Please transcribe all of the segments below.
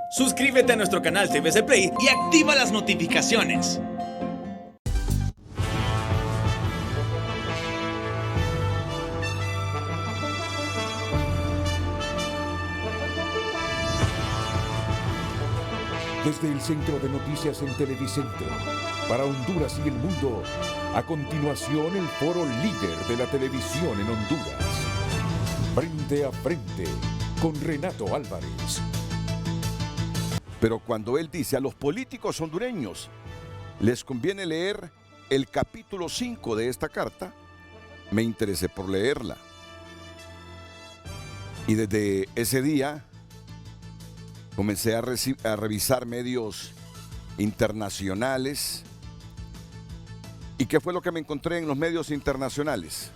Suscríbete a nuestro canal TVC Play y activa las notificaciones. Desde el Centro de Noticias en Televicentro, para Honduras y el mundo, a continuación el foro líder de la televisión en Honduras. Frente a frente, con Renato Álvarez. Pero cuando él dice a los políticos hondureños, les conviene leer el capítulo 5 de esta carta, me interesé por leerla. Y desde ese día comencé a revisar medios internacionales. ¿Y qué fue lo que me encontré en los medios internacionales?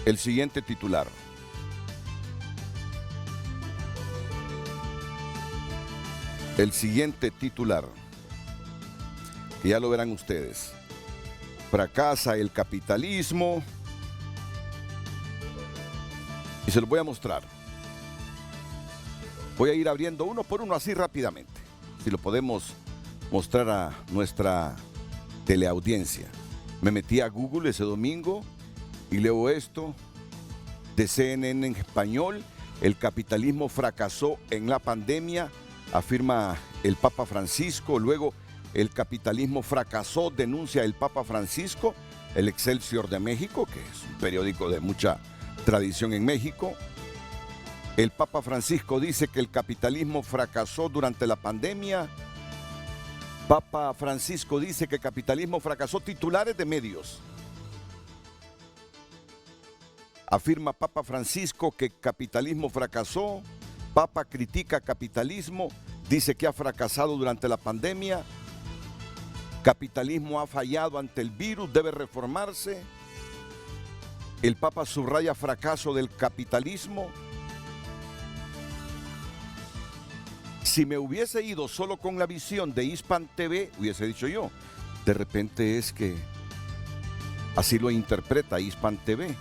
El siguiente titular. El siguiente titular, que ya lo verán ustedes. Fracasa el capitalismo. Y se los voy a mostrar. Voy a ir abriendo uno por uno así rápidamente, si lo podemos mostrar a nuestra teleaudiencia. Me metí a Google ese domingo y leo esto de CNN en español. El capitalismo fracasó en la pandemia, afirma el Papa Francisco. Luego, el capitalismo fracasó, denuncia el Papa Francisco. El Excelsior de México, que es un periódico de mucha tradición en México. El Papa Francisco dice que el capitalismo fracasó durante la pandemia. Papa Francisco dice que el capitalismo fracasó. Titulares de medios. Afirma Papa Francisco que el capitalismo fracasó. Papa critica capitalismo. Dice que ha fracasado durante la pandemia. Capitalismo ha fallado ante el virus, debe reformarse. El Papa subraya fracaso del capitalismo. Si me hubiese ido solo con la visión de Hispan TV, hubiese dicho yo, de repente es que así lo interpreta Hispan TV.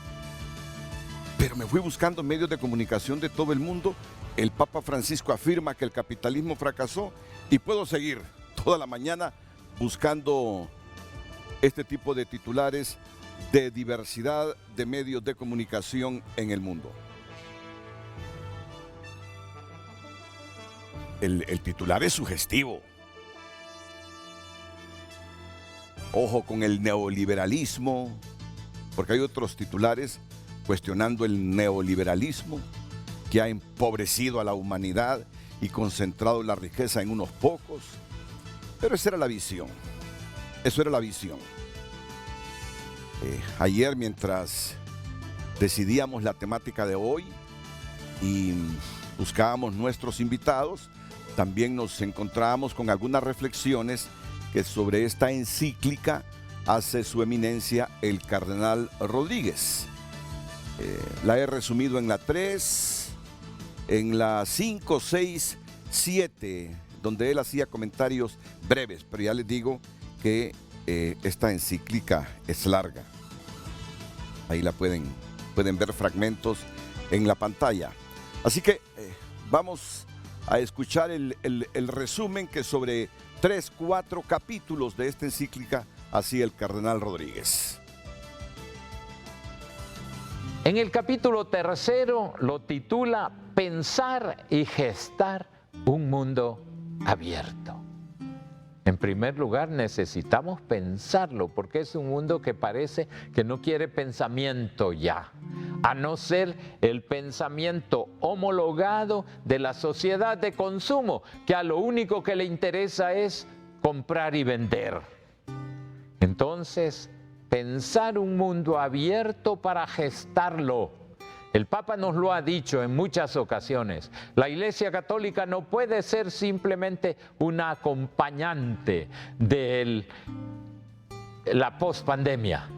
Pero me fui buscando medios de comunicación de todo el mundo. El Papa Francisco afirma que el capitalismo fracasó y puedo seguir toda la mañana buscando este tipo de titulares de diversidad de medios de comunicación en el mundo. El titular es sugestivo. Ojo con el neoliberalismo, porque hay otros titulares cuestionando el neoliberalismo que ha empobrecido a la humanidad y concentrado la riqueza en unos pocos. Pero esa era la visión. Eso era la visión. Ayer, mientras decidíamos la temática de hoy y buscábamos nuestros invitados, también nos encontrábamos con algunas reflexiones que sobre esta encíclica hace su eminencia el cardenal Rodríguez. La he resumido en la 3, en la 5, 6, 7, donde él hacía comentarios breves, pero ya les digo que esta encíclica es larga. Ahí la pueden ver fragmentos en la pantalla. Así que vamos a escuchar el resumen que sobre 3, 4 capítulos de esta encíclica hacía el cardenal Rodríguez. En el capítulo 3 lo titula Pensar y gestar un mundo abierto. En primer lugar, necesitamos pensarlo, porque es un mundo que parece que no quiere pensamiento ya, a no ser el pensamiento homologado de la sociedad de consumo, que a lo único que le interesa es comprar y vender. Entonces, pensar un mundo abierto para gestarlo. El Papa nos lo ha dicho en muchas ocasiones. La Iglesia Católica no puede ser simplemente una acompañante de la pospandemia.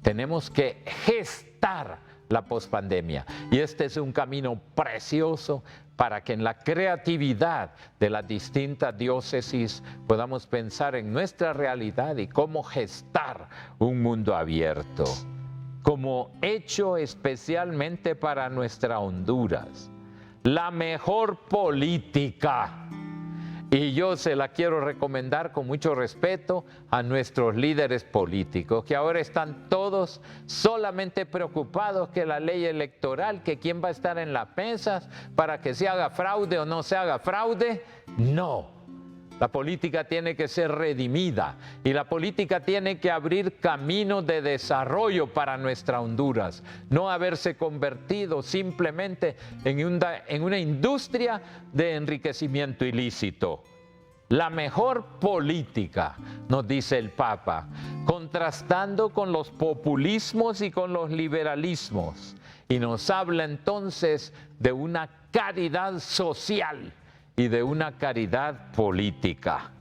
Tenemos que gestar la pospandemia. Y este es un camino precioso para que en la creatividad de las distintas diócesis podamos pensar en nuestra realidad y cómo gestar un mundo abierto, como hecho especialmente para nuestra Honduras. la mejor política. Y yo se la quiero recomendar con mucho respeto a nuestros líderes políticos, que ahora están todos solamente preocupados que la ley electoral, que quién va a estar en las mesas para que se haga fraude o no se haga fraude. No. La política tiene que ser redimida y la política tiene que abrir caminos de desarrollo para nuestra Honduras, no haberse convertido simplemente en una industria de enriquecimiento ilícito. La mejor política, nos dice el Papa, contrastando con los populismos y con los liberalismos, y nos habla entonces de una caridad social y de una caridad política.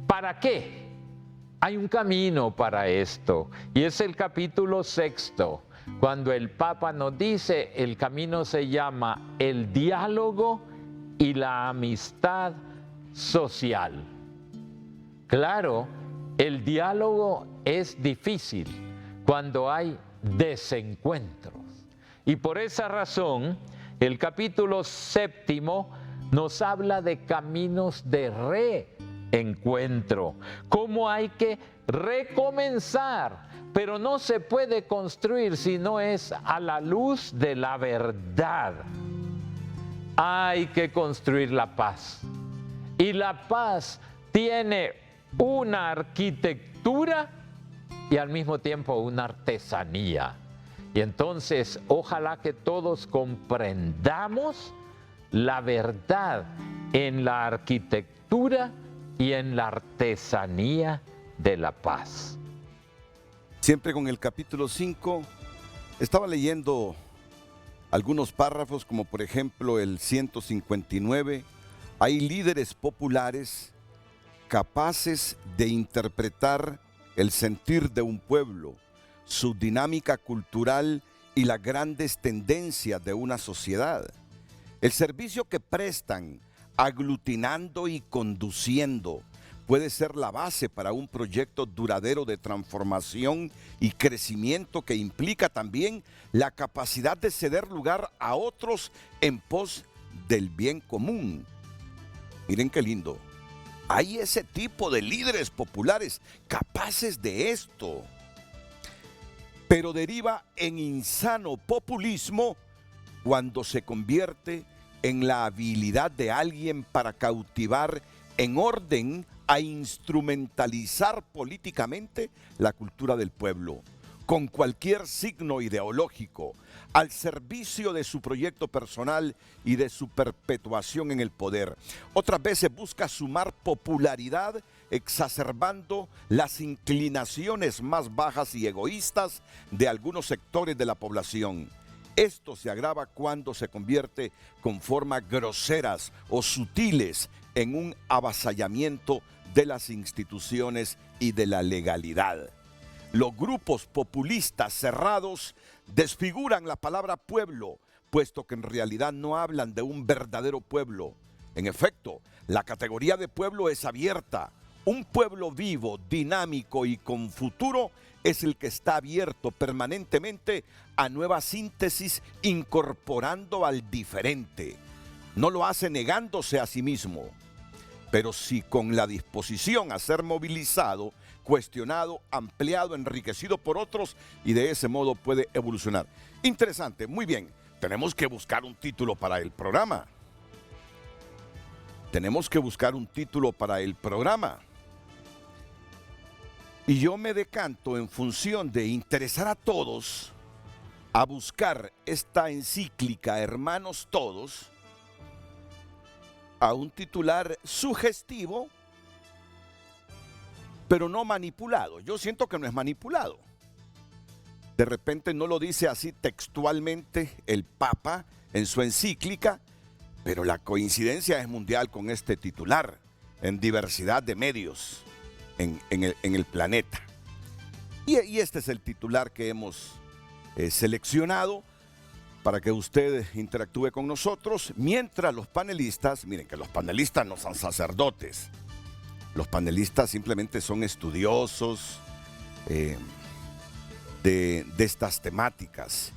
¿Para qué? Hay un camino para esto, y es el capítulo 6, cuando el Papa nos dice el camino se llama el diálogo y la amistad social. Claro, el diálogo es difícil cuando hay desencuentros, y por esa razón el capítulo 7 nos habla de caminos de reencuentro, cómo hay que recomenzar, pero no se puede construir si no es a la luz de la verdad. Hay que construir la paz, y la paz tiene una arquitectura y al mismo tiempo una artesanía. Y entonces, ojalá que todos comprendamos la verdad en la arquitectura y en la artesanía de la paz. Siempre con el capítulo 5, estaba leyendo algunos párrafos, como por ejemplo el 159, hay líderes populares capaces de interpretar el sentir de un pueblo, su dinámica cultural y las grandes tendencias de una sociedad. El servicio que prestan, aglutinando y conduciendo, puede ser la base para un proyecto duradero de transformación y crecimiento que implica también la capacidad de ceder lugar a otros en pos del bien común. Miren qué lindo. Hay ese tipo de líderes populares capaces de esto, pero deriva en insano populismo cuando se convierte en la habilidad de alguien para cautivar en orden a instrumentalizar políticamente la cultura del pueblo, con cualquier signo ideológico, al servicio de su proyecto personal y de su perpetuación en el poder. Otras veces busca sumar popularidad, exacerbando las inclinaciones más bajas y egoístas de algunos sectores de la población. Esto se agrava cuando se convierte con formas groseras o sutiles en un avasallamiento de las instituciones y de la legalidad. Los grupos populistas cerrados desfiguran la palabra pueblo, puesto que en realidad no hablan de un verdadero pueblo. En efecto, la categoría de pueblo es abierta. Un pueblo vivo, dinámico y con futuro es el que está abierto permanentemente a nuevas síntesis, incorporando al diferente. No lo hace negándose a sí mismo, pero sí con la disposición a ser movilizado, cuestionado, ampliado, enriquecido por otros, y de ese modo puede evolucionar. Interesante, muy bien. Tenemos que buscar un título para el programa. Y yo me decanto en función de interesar a todos a buscar esta encíclica Hermanos Todos, a un titular sugestivo, pero no manipulado. Yo siento que no es manipulado. De repente no lo dice así textualmente el Papa en su encíclica, pero la coincidencia es mundial con este titular en diversidad de medios en el planeta. Y este es el titular que hemos seleccionado para que usted interactúe con nosotros, mientras los panelistas, miren que los panelistas no son sacerdotes, los panelistas simplemente son estudiosos de estas temáticas.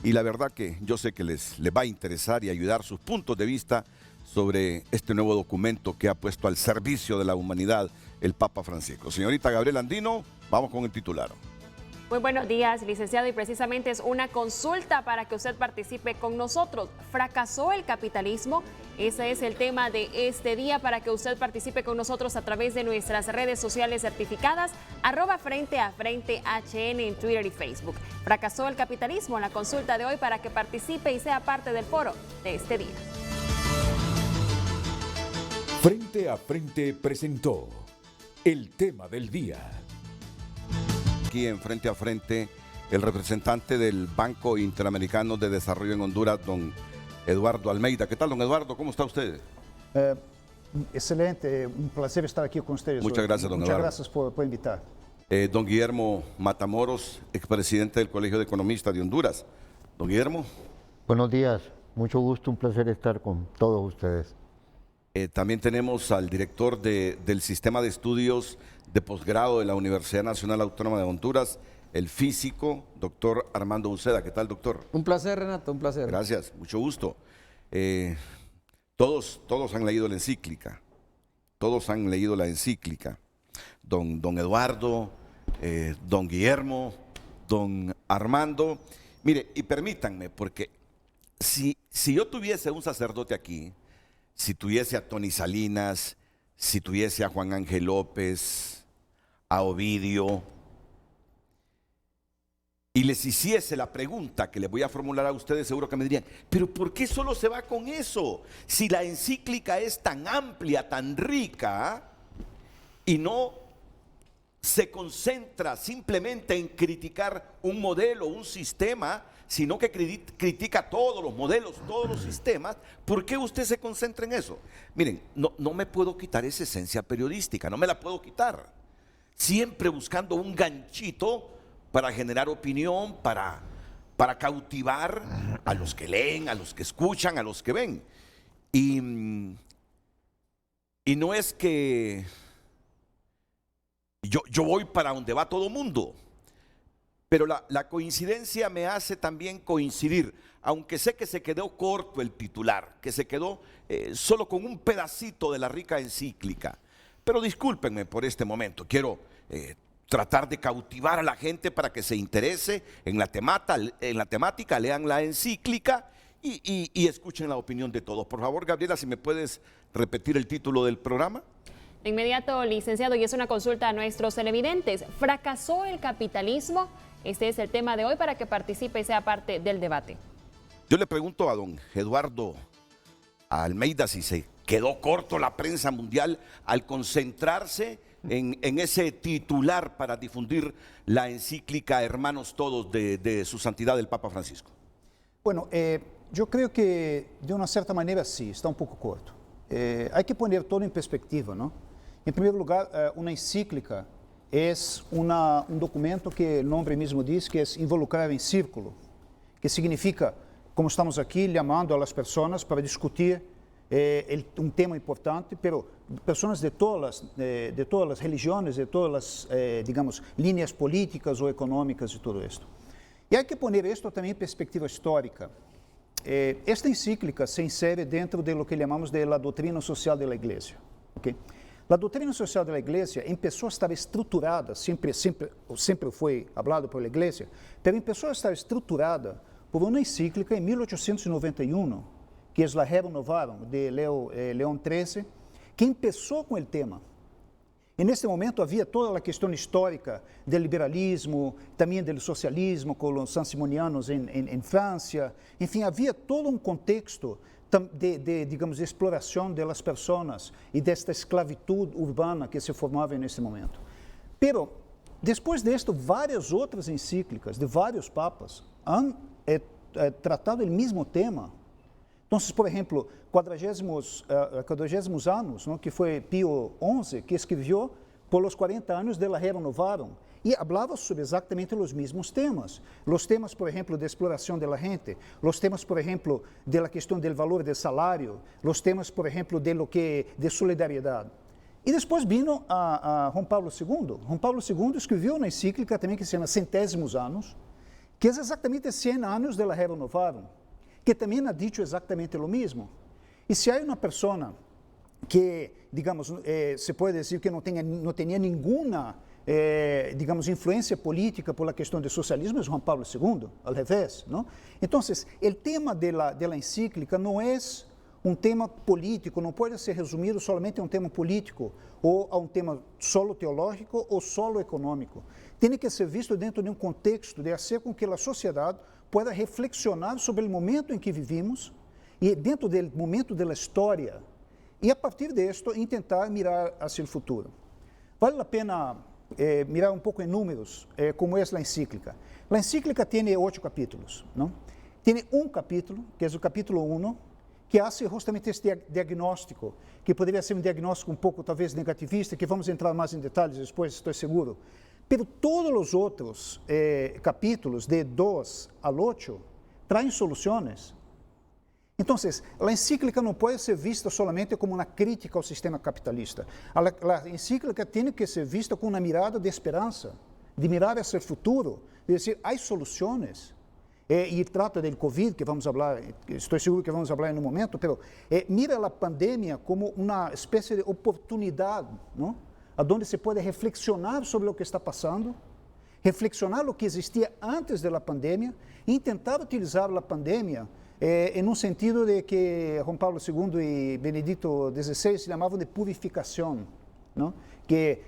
y la verdad que yo sé que les va a interesar y ayudar sus puntos de vista sobre este nuevo documento que ha puesto al servicio de la humanidad el Papa Francisco. Señorita Gabriela Andino, vamos con el titular. Muy buenos días, licenciado, y precisamente es una consulta para que usted participe con nosotros. ¿Fracasó el capitalismo? Ese es el tema de este día para que usted participe con nosotros a través de nuestras redes sociales certificadas, @Frente a Frente HN en Twitter y Facebook. ¿Fracasó el capitalismo? La consulta de hoy para que participe y sea parte del foro de este día. Frente a Frente presentó el tema del día. Aquí en Frente a Frente, el representante del Banco Interamericano de Desarrollo en Honduras, don Eduardo Almeida. ¿Qué tal, don Eduardo? ¿Cómo está usted? Excelente, un placer estar aquí con ustedes. Muchas gracias, don Eduardo. Muchas gracias por invitar. Don Guillermo Matamoros, expresidente del Colegio de Economistas de Honduras. Don Guillermo. Buenos días, mucho gusto, un placer estar con todos ustedes. También tenemos al director del Sistema de Estudios de Posgrado de la Universidad Nacional Autónoma de Honduras, el físico, doctor Armando Uceda. ¿Qué tal, doctor? Un placer, Renato, un placer. Gracias, mucho gusto. Todos han leído la encíclica. Todos han leído la encíclica. Don Eduardo, don Guillermo, don Armando. Mire, y permítanme, porque si yo tuviese un sacerdote aquí, si tuviese a Tony Salinas, si tuviese a Juan Ángel López, a Ovidio, y les hiciese la pregunta que les voy a formular a ustedes, seguro que me dirían, pero ¿por qué solo se va con eso? Si la encíclica es tan amplia, tan rica, y no se concentra simplemente en criticar un modelo, un sistema, sino que critica todos los modelos, todos los sistemas. ¿Por qué usted se concentra en eso? Miren, no me puedo quitar esa esencia periodística, no me la puedo quitar. Siempre buscando un ganchito para generar opinión, para cautivar a los que leen, a los que escuchan, a los que ven. Y no es que yo voy para donde va todo mundo. Pero la coincidencia me hace también coincidir, aunque sé que se quedó corto el titular, que se quedó solo con un pedacito de la rica encíclica. Pero discúlpenme por este momento, quiero tratar de cautivar a la gente para que se interese en la temática, lean la encíclica y escuchen la opinión de todos. Por favor, Gabriela, si me puedes repetir el título del programa. De inmediato, licenciado, y es una consulta a nuestros televidentes. ¿Fracasó el capitalismo? Este es el tema de hoy para que participe y sea parte del debate. Yo le pregunto a don Eduardo Almeida si se quedó corto la prensa mundial al concentrarse en ese titular para difundir la encíclica Hermanos Todos de su santidad el Papa Francisco. Bueno, yo creo que de una cierta manera sí, está un poco corto. Hay que poner todo en perspectiva, ¿no? En primer lugar, una encíclica es un documento que el nombre mismo dice que es involucrar en círculo, que significa, como estamos aquí, llamando a las personas para discutir un tema importante, pero personas de todas las religiones, de todas las, digamos, líneas políticas o económicas y todo esto. Y hay que poner esto también en perspectiva histórica. Esta encíclica se insere dentro de lo que llamamos de la doctrina social de la Iglesia. ¿Okay? La doctrina social de la Iglesia empezó a estar estruturada, siempre fue hablado por la Iglesia, pero empezó a estar estruturada por una encíclica en 1891, que es la Rerum Novarum de León XIII, que empezó con el tema. En este momento havia toda a questão histórica do liberalismo, também do socialismo com os sansimonianos em França. Enfim, havia todo um contexto digamos, de exploração das pessoas e desta esclavitud urbana que se formava nesse momento. Pero, depois disto, várias outras encíclicas de vários papas han tratado o mesmo tema. Então, por exemplo, 40 anos, ¿no? Que foi Pio XI, que escreveu por los 40 anos de la Rerum Novarum, e falava sobre exatamente os mesmos temas. Os temas, por exemplo, de exploração da gente, os temas, por exemplo, da questão do valor do salário, os temas, por exemplo, de solidariedade. E depois vino a João Paulo II. João Paulo II escreveu uma encíclica também que se chama Centésimos Anos, que es exactamente 100 años de la Rerum Novarum, que también ha dicho exactamente lo mismo. Y si hay una persona que, digamos, se puede decir que no tenía ninguna, digamos, influencia política por la cuestión del socialismo, es Juan Pablo II, al revés, ¿no? Entonces, el tema de la encíclica no es un tema político, no puede ser resumido solamente a un tema político ou a um tema solo teológico ou solo econômico. Tem que ser visto dentro de um contexto de fazer com que a sociedade pueda reflexionar sobre o momento em que vivimos e dentro do momento da história e a partir disto tentar mirar hacia o futuro. Vale a pena mirar um pouco em números como é a encíclica. A encíclica tem 8 capítulos, não? Tem um capítulo, que é o capítulo 1, que hace justamente este diagnóstico, que poderia ser um diagnóstico um pouco talvez negativista, que vamos entrar mais em detalhes depois, estou seguro. Pero todos os outros capítulos, de 2 al 8, traem soluções. Então, a encíclica não pode ser vista solamente como uma crítica ao sistema capitalista. A encíclica tem que ser vista com uma mirada de esperança, de mirar hacia o futuro, de dizer, há soluções. E trata do Covid, que vamos falar, estou seguro que vamos falar em um momento, mas mira a pandemia como uma espécie de oportunidade, não? Onde se pode reflexionar sobre o que está passando, reflexionar o que existia antes da pandemia e tentar utilizar a pandemia em um sentido de que Juan Pablo II e Benedito XVI chamavam de purificação, não? Que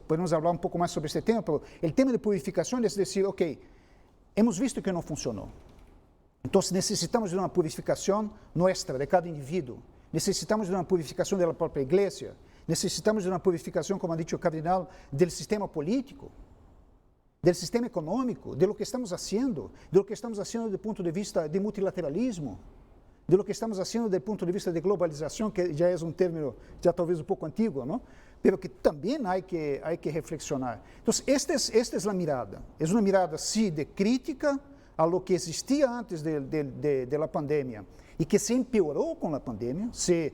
podemos falar um pouco mais sobre este tema, mas o tema de purificação é dizer, ok, hemos visto que não funcionou. Então, necessitamos de uma purificação nossa, de cada indivíduo. Necessitamos de uma purificação da própria igreja. Necessitamos de uma purificação, como ha dicho o cardenal, do sistema político, do sistema econômico, de lo que estamos fazendo, de lo que estamos fazendo do ponto de vista de multilateralismo, de lo que estamos fazendo do ponto de vista de globalização, que já é um término já talvez um pouco antigo, não? Pero que também há que reflexionar. Então, esta é a mirada. É uma mirada, sim, de crítica a lo que existia antes da pandemia e que se empeorou com a pandemia, se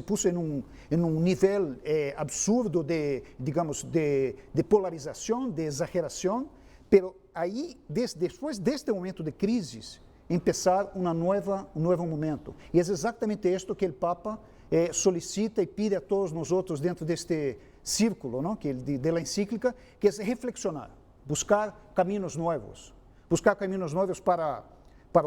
puso em um nível absurdo de polarização, de exageração, pero aí, depois deste momento de crise, começar um novo momento. E é exatamente isto que o Papa solicita e pide a todos nós outros dentro deste círculo, não? Que da encíclica, que é reflexionar, buscar caminhos novos para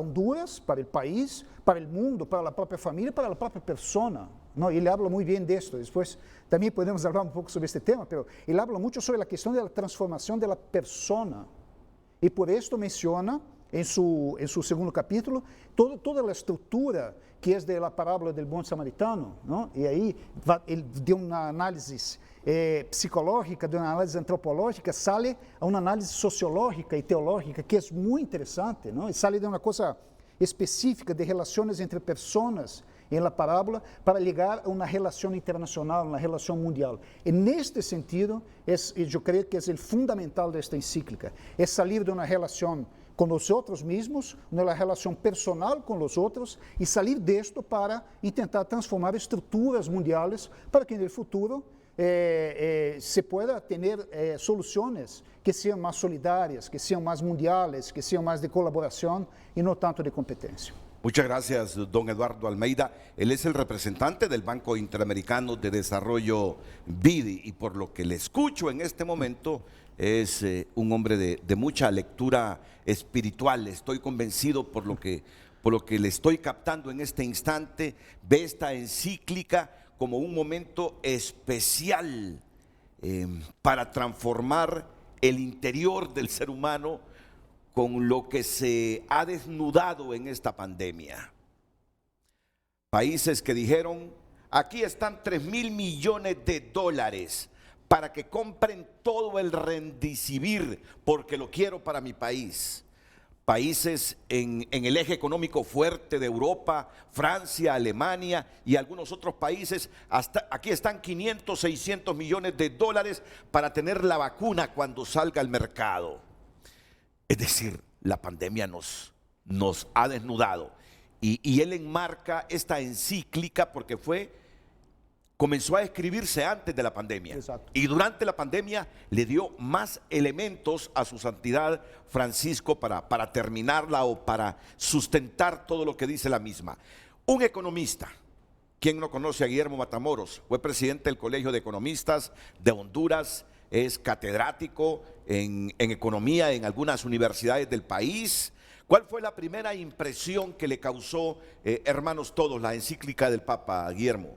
Honduras, para o país, para o mundo, para a própria família, para a própria persona. Não? Ele habla muito bem disto. Depois também podemos falar um pouco sobre este tema, mas ele habla muito sobre a questão da transformação da persona. E por isso menciona em seu segundo capítulo toda a estrutura que é da parábola do bom samaritano, não? E aí ele deu uma análise psicológica, de uma análise antropológica, sai a uma análise sociológica e teológica que é muito interessante, não? E sai de uma coisa específica de relações entre pessoas em la parábola para ligar a uma relação internacional, uma relação mundial. E neste sentido, eu creio que é o fundamental desta encíclica, é sair de uma relação com os outros mesmos, uma relação personal com os outros e sair disto para tentar transformar estruturas mundiais para que no futuro se pueda ter soluções que sejam mais solidárias, que sejam mais mundiais, que sejam mais de colaboração e não tanto de competência. Muchas gracias, don Eduardo Almeida. Él es el representante del Banco Interamericano de Desarrollo, BID, y por lo que le escucho en este momento, es un hombre de mucha lectura espiritual. Estoy convencido por lo que le estoy captando en este instante, ve esta encíclica como un momento especial para transformar el interior del ser humano con lo que se ha desnudado en esta pandemia. Países que dijeron, aquí están 3.000 millones de dólares para que compren todo el Remdesivir porque lo quiero para mi país. Países en el eje económico fuerte de Europa, Francia, Alemania y algunos otros países, hasta aquí están 500, 600 millones de dólares para tener la vacuna cuando salga al mercado. Es decir, la pandemia nos ha desnudado y él enmarca esta encíclica porque fue comenzó a escribirse antes de la pandemia. Exacto. Y durante la pandemia le dio más elementos a su santidad Francisco para terminarla o para sustentar todo lo que dice la misma. Un economista. ¿Quién no conoce a Guillermo Matamoros? Fue presidente del Colegio de Economistas de Honduras, es catedrático en economía en algunas universidades del país. ¿Cuál fue la primera impresión que le causó, hermanos todos, la encíclica del Papa Guillermo?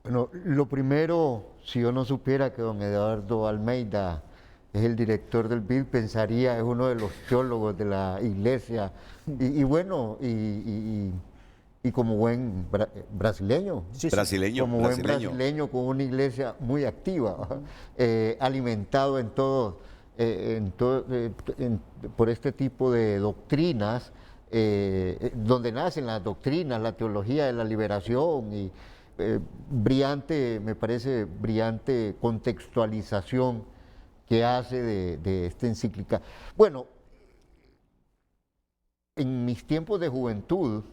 Bueno, lo primero, si yo no supiera que don Eduardo Almeida es el director del BID, pensaría es uno de los teólogos de la iglesia. Y bueno, y como buen brasileño, Sí, sí. Brasileño, como buen brasileño con una iglesia muy activa, alimentado por este tipo de doctrinas, donde nacen las doctrinas, la teología de la liberación y brillante, me parece brillante contextualización que hace de esta encíclica. Bueno, en mis tiempos de juventud,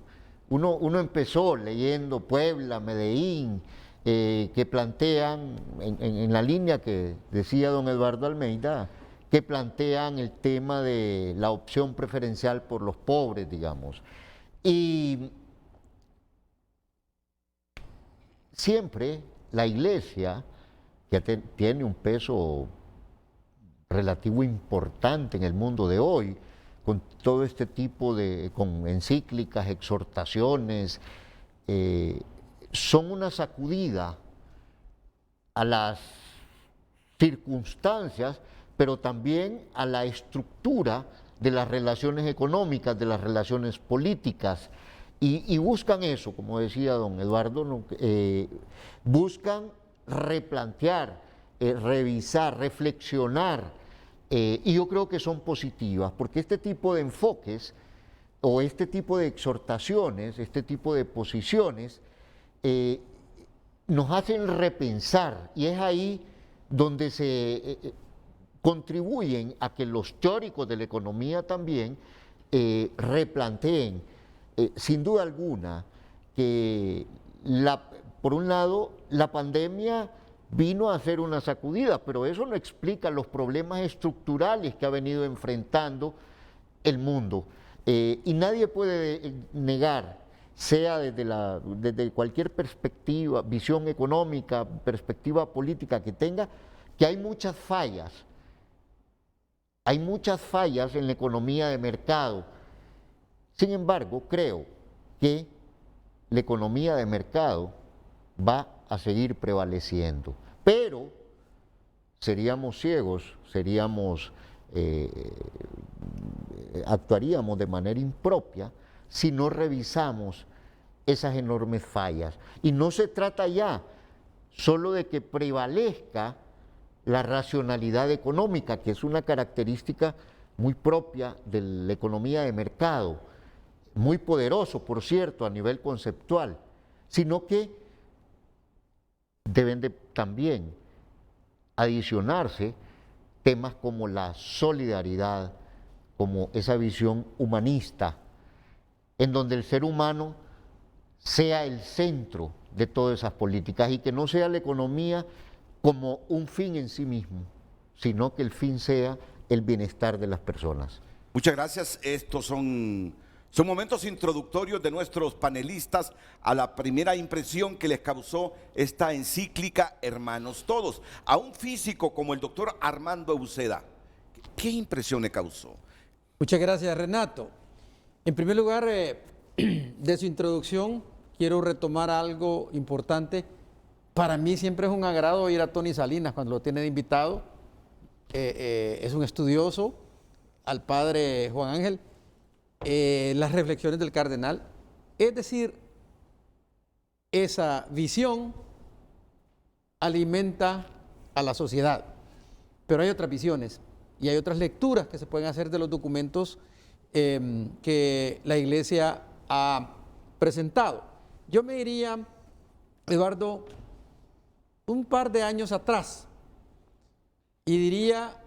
uno empezó leyendo Puebla, Medellín, que plantean, en la línea que decía don Eduardo Almeida, que plantean el tema de la opción preferencial por los pobres, digamos. Y siempre la iglesia, que tiene un peso relativo importante en el mundo de hoy, con todo este tipo con encíclicas, exhortaciones, son una sacudida a las circunstancias, pero también a la estructura de las relaciones económicas, de las relaciones políticas, y buscan eso, como decía don Eduardo, buscan replantear, revisar, reflexionar, y yo creo que son positivas, porque este tipo de enfoques o este tipo de exhortaciones, este tipo de posiciones, nos hacen repensar, y es ahí donde se contribuyen a que los teóricos de la economía también replanteen, sin duda alguna, que por un lado la pandemia vino a hacer una sacudida, pero eso no explica los problemas estructurales que ha venido enfrentando el mundo. Y nadie puede negar, sea desde cualquier perspectiva, visión económica, perspectiva política que tenga, que hay muchas fallas. Hay muchas fallas en la economía de mercado. Sin embargo, creo que la economía de mercado va a seguir prevaleciendo, pero seríamos ciegos, actuaríamos de manera impropia si no revisamos esas enormes fallas. Y no se trata ya solo de que prevalezca la racionalidad económica, que es una característica muy propia de la economía de mercado, muy poderoso, por cierto, a nivel conceptual, sino que deben de también adicionarse temas como la solidaridad, como esa visión humanista, en donde el ser humano sea el centro de todas esas políticas y que no sea la economía como un fin en sí mismo, sino que el fin sea el bienestar de las personas. Muchas gracias. Estos son momentos introductorios de nuestros panelistas a la primera impresión que les causó esta encíclica Hermanos Todos. A un físico como el doctor Armando Uceda, ¿qué impresión le causó? Muchas gracias, Renato. En primer lugar, de su introducción, quiero retomar algo importante. Para mí siempre es un agrado ir a Tony Salinas cuando lo tiene de invitado. Es un estudioso, al padre Juan Ángel, las reflexiones del cardenal. Es decir, esa visión alimenta a la sociedad. Pero hay otras visiones y hay otras lecturas que se pueden hacer de los documentos que la Iglesia ha presentado. Yo me iría, Eduardo, un par de años atrás y diría,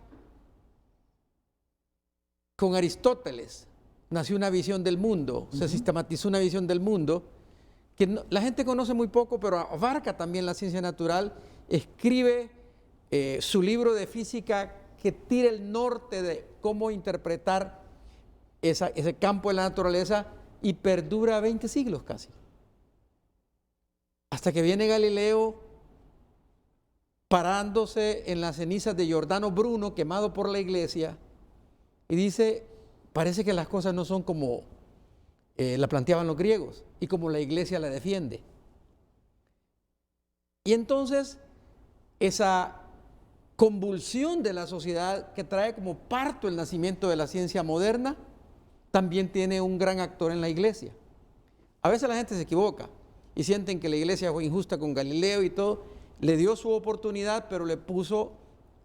con Aristóteles nació una visión del mundo, se sistematizó una visión del mundo que la gente conoce muy poco, pero abarca también la ciencia natural, escribe su libro de física que tira el norte de cómo interpretar ese campo de la naturaleza y perdura 20 siglos casi. Hasta que viene Galileo parándose en las cenizas de Giordano Bruno, quemado por la iglesia, y dice, parece que las cosas no son como la planteaban los griegos y como la iglesia la defiende. Y entonces esa convulsión de la sociedad que trae como parto el nacimiento de la ciencia moderna, también tiene un gran actor en la iglesia. A veces la gente se equivoca y sienten que la iglesia fue injusta con Galileo y todo. Le dio su oportunidad, pero le puso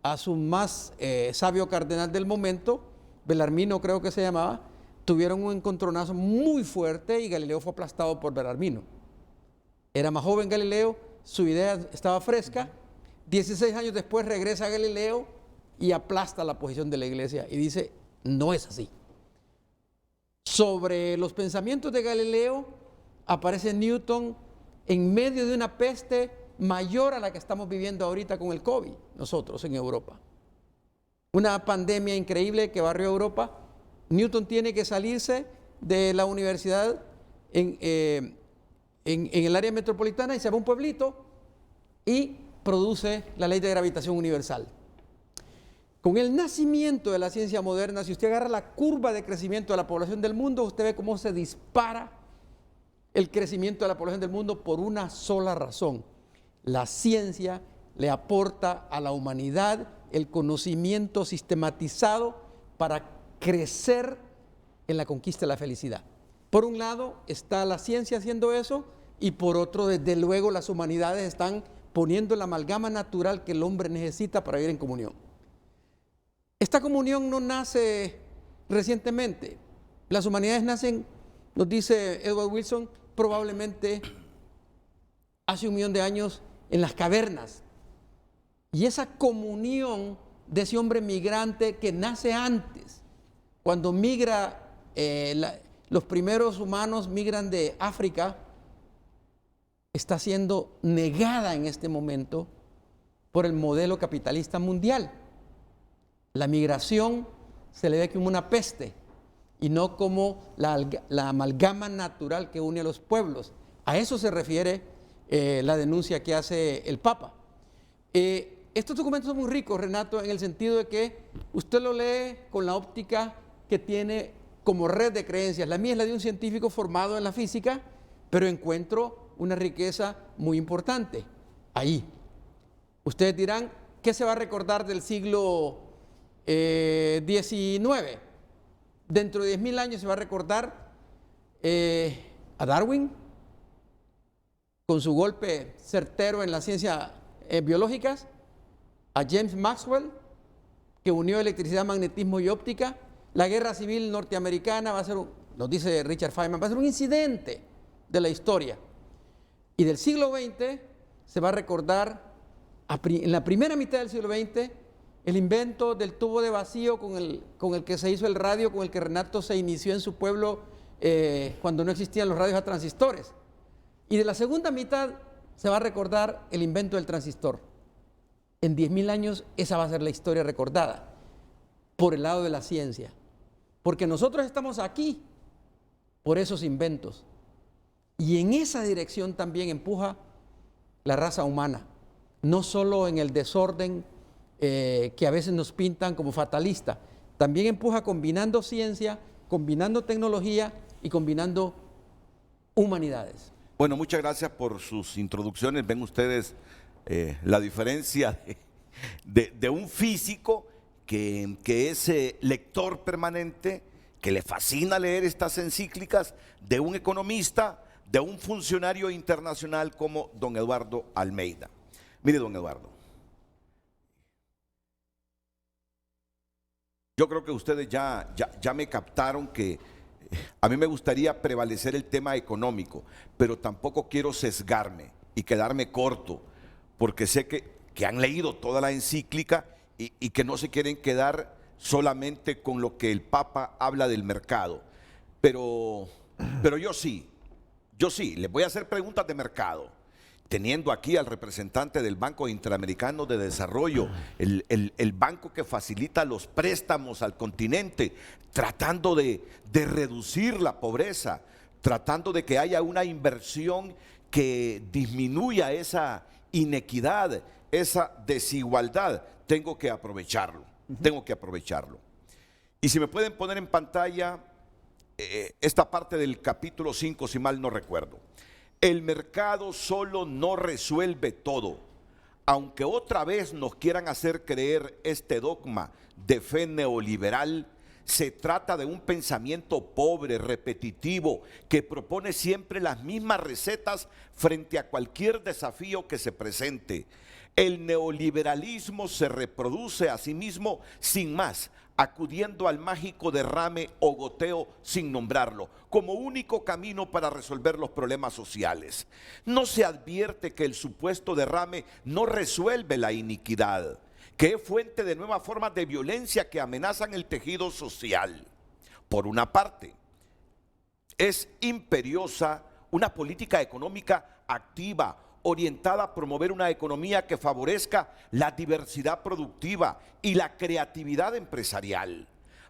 a su más sabio cardenal del momento, Belarmino creo que se llamaba, tuvieron un encontronazo muy fuerte y Galileo fue aplastado por Belarmino. Era más joven Galileo, su idea estaba fresca. 16 años después regresa Galileo y aplasta la posición de la iglesia y dice, no es así. Sobre los pensamientos de Galileo aparece Newton en medio de una peste mayor a la que estamos viviendo ahorita con el COVID, nosotros en Europa. Una pandemia increíble que barrió Europa. Newton tiene que salirse de la universidad en el área metropolitana y se va a un pueblito y produce la ley de gravitación universal. Con el nacimiento de la ciencia moderna, si usted agarra la curva de crecimiento de la población del mundo, usted ve cómo se dispara el crecimiento de la población del mundo por una sola razón. La ciencia le aporta a la humanidad el conocimiento sistematizado para crecer en la conquista de la felicidad. Por un lado está la ciencia haciendo eso y por otro, desde luego, las humanidades están poniendo la amalgama natural que el hombre necesita para vivir en comunión. Esta comunión no nace recientemente. Las humanidades nacen, nos dice Edward Wilson, probablemente hace 1 millón de años en las cavernas. Y esa comunión de ese hombre migrante que nace antes, cuando migra, los primeros humanos migran de África, está siendo negada en este momento por el modelo capitalista mundial. La migración se le ve como una peste y no como la amalgama natural que une a los pueblos. A eso se refiere la denuncia que hace el Papa. Estos documentos son muy ricos, Renato, en el sentido de que usted lo lee con la óptica que tiene como red de creencias. La mía es la de un científico formado en la física, pero encuentro una riqueza muy importante ahí. Ustedes dirán, ¿qué se va a recordar del siglo XIX? Dentro de 10.000 años se va a recordar a Darwin, con su golpe certero en las ciencias biológicas, a James Maxwell, que unió electricidad, magnetismo y óptica. La guerra civil norteamericana va a ser, nos dice Richard Feynman, va a ser un incidente de la historia. Y del siglo XX se va a recordar, en la primera mitad del siglo XX, el invento del tubo de vacío con el que se hizo el radio, con el que Renato se inició en su pueblo cuando no existían los radios a transistores. Y de la segunda mitad se va a recordar el invento del transistor. En 10.000 años esa va a ser la historia recordada por el lado de la ciencia. Porque nosotros estamos aquí por esos inventos. Y en esa dirección también empuja la raza humana. No solo en el desorden que a veces nos pintan como fatalista. También empuja combinando ciencia, combinando tecnología y combinando humanidades. Bueno, muchas gracias por sus introducciones. Ven ustedes la diferencia de un físico que es lector permanente, que le fascina leer estas encíclicas, de un economista, de un funcionario internacional como don Eduardo Almeida. Mire, don Eduardo, yo creo que ustedes ya me captaron que a mí me gustaría prevalecer el tema económico, pero tampoco quiero sesgarme y quedarme corto, porque sé que han leído toda la encíclica y que no se quieren quedar solamente con lo que el Papa habla del mercado. Pero yo sí, Yo sí, les voy a hacer preguntas de mercado. Teniendo aquí al representante del Banco Interamericano de Desarrollo, el banco que facilita los préstamos al continente, tratando de reducir la pobreza, tratando de que haya una inversión que disminuya esa inequidad, esa desigualdad. Tengo que aprovecharlo, tengo que aprovecharlo. Y si me pueden poner en pantalla esta parte del capítulo 5, si mal no recuerdo. El mercado solo no resuelve todo. Aunque otra vez nos quieran hacer creer este dogma de fe neoliberal, se trata de un pensamiento pobre, repetitivo, que propone siempre las mismas recetas frente a cualquier desafío que se presente. El neoliberalismo se reproduce a sí mismo sin más, acudiendo al mágico derrame o goteo sin nombrarlo, como único camino para resolver los problemas sociales. No se advierte que el supuesto derrame no resuelve la iniquidad, que es fuente de nuevas formas de violencia que amenazan el tejido social. Por una parte, es imperiosa una política económica activa, orientada a promover una economía que favorezca la diversidad productiva y la creatividad empresarial,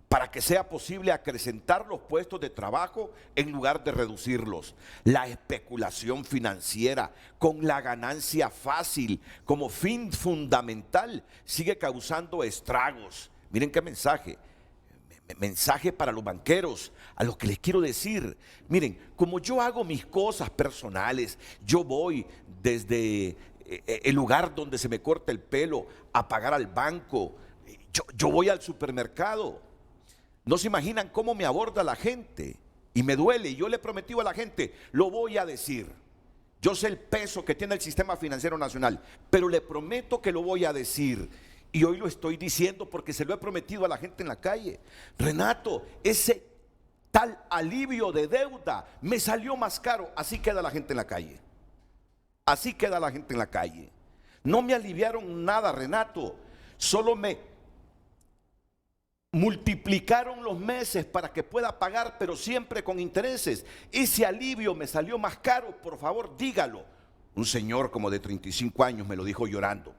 para que sea posible acrecentar los puestos de trabajo en lugar de reducirlos. La especulación financiera con la ganancia fácil como fin fundamental sigue causando estragos. Miren qué mensaje para los banqueros, a los que les quiero decir, miren, como yo hago mis cosas personales, yo voy desde el lugar donde se me corta el pelo a pagar al banco, yo voy al supermercado, no se imaginan cómo me aborda la gente y me duele, y yo le he prometido a la gente, lo voy a decir, yo sé el peso que tiene el sistema financiero nacional, pero le prometo que lo voy a decir. Y hoy lo estoy diciendo porque se lo he prometido a la gente en la calle. Renato, ese tal alivio de deuda me salió más caro. Así queda la gente en la calle. Así queda la gente en la calle. No me aliviaron nada, Renato. Solo me multiplicaron los meses para que pueda pagar, pero siempre con intereses. Ese alivio me salió más caro, por favor, dígalo. Un señor como de 35 años me lo dijo llorando.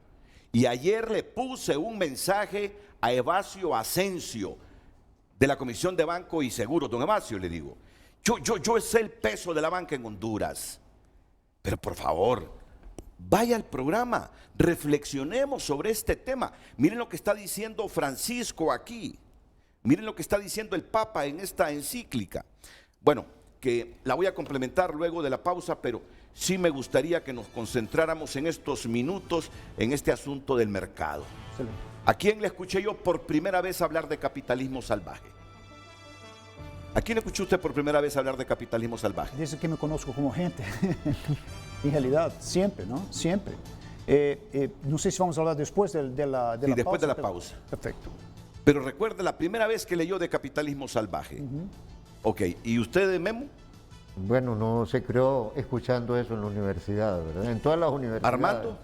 Y ayer le puse un mensaje a Evasio Asensio de la Comisión de Banco y Seguros. Don Evasio, le digo, yo sé el peso de la banca en Honduras, pero por favor, vaya al programa, reflexionemos sobre este tema. Miren lo que está diciendo Francisco aquí, miren lo que está diciendo el Papa en esta encíclica. Bueno, que la voy a complementar luego de la pausa, pero sí me gustaría que nos concentráramos en estos minutos en este asunto del mercado. Excelente. ¿A quién le escuché yo por primera vez hablar de capitalismo salvaje? ¿A quién escuchó usted por primera vez hablar de capitalismo salvaje? Dice que me conozco como gente. En realidad, siempre, ¿no? Siempre. No sé si vamos a hablar después de la Sí, después pausa, de la pero- pausa. Perfecto. Pero recuerde la primera vez que leyó de capitalismo salvaje. Ok, ¿y usted, Memo? Bueno, no se creó escuchando eso en la universidad, ¿verdad? En todas las universidades. Armando.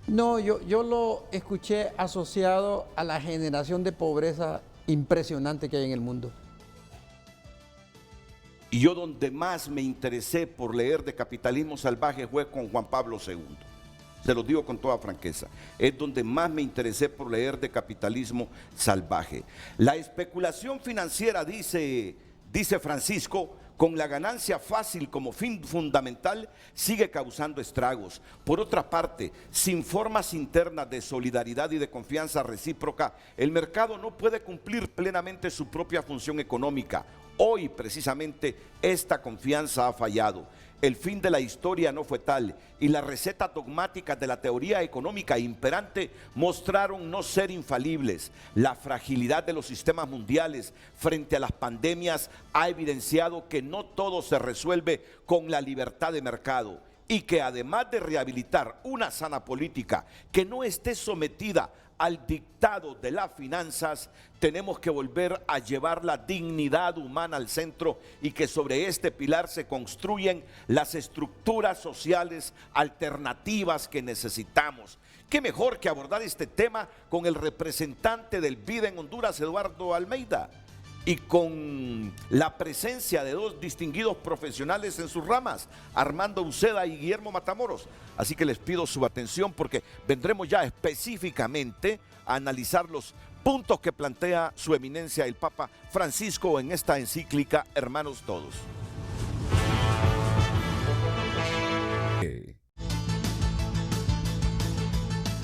No, yo lo escuché asociado a la generación de pobreza impresionante que hay en el mundo. Y yo donde más me interesé por leer de capitalismo salvaje fue con Juan Pablo II. Se lo digo con toda franqueza. Es donde más me interesé por leer de capitalismo salvaje. La especulación financiera, dice Francisco, con la ganancia fácil como fin fundamental, sigue causando estragos. Por otra parte, sin formas internas de solidaridad y de confianza recíproca, el mercado no puede cumplir plenamente su propia función económica. Hoy, precisamente, esta confianza ha fallado. El fin de la historia no fue tal, y las recetas dogmáticas de la teoría económica imperante mostraron no ser infalibles. La fragilidad de los sistemas mundiales frente a las pandemias ha evidenciado que no todo se resuelve con la libertad de mercado, y que además de rehabilitar una sana política que no esté sometida al dictado de las finanzas, tenemos que volver a llevar la dignidad humana al centro, y que sobre este pilar se construyen las estructuras sociales alternativas que necesitamos. ¿Qué mejor que abordar este tema con el representante del BID en Honduras, Eduardo Almeida? y con la presencia de dos distinguidos profesionales en sus ramas, Armando Uceda y Guillermo Matamoros. Así que les pido su atención porque vendremos ya específicamente a analizar los puntos que plantea su eminencia el Papa Francisco en esta encíclica Hermanos Todos.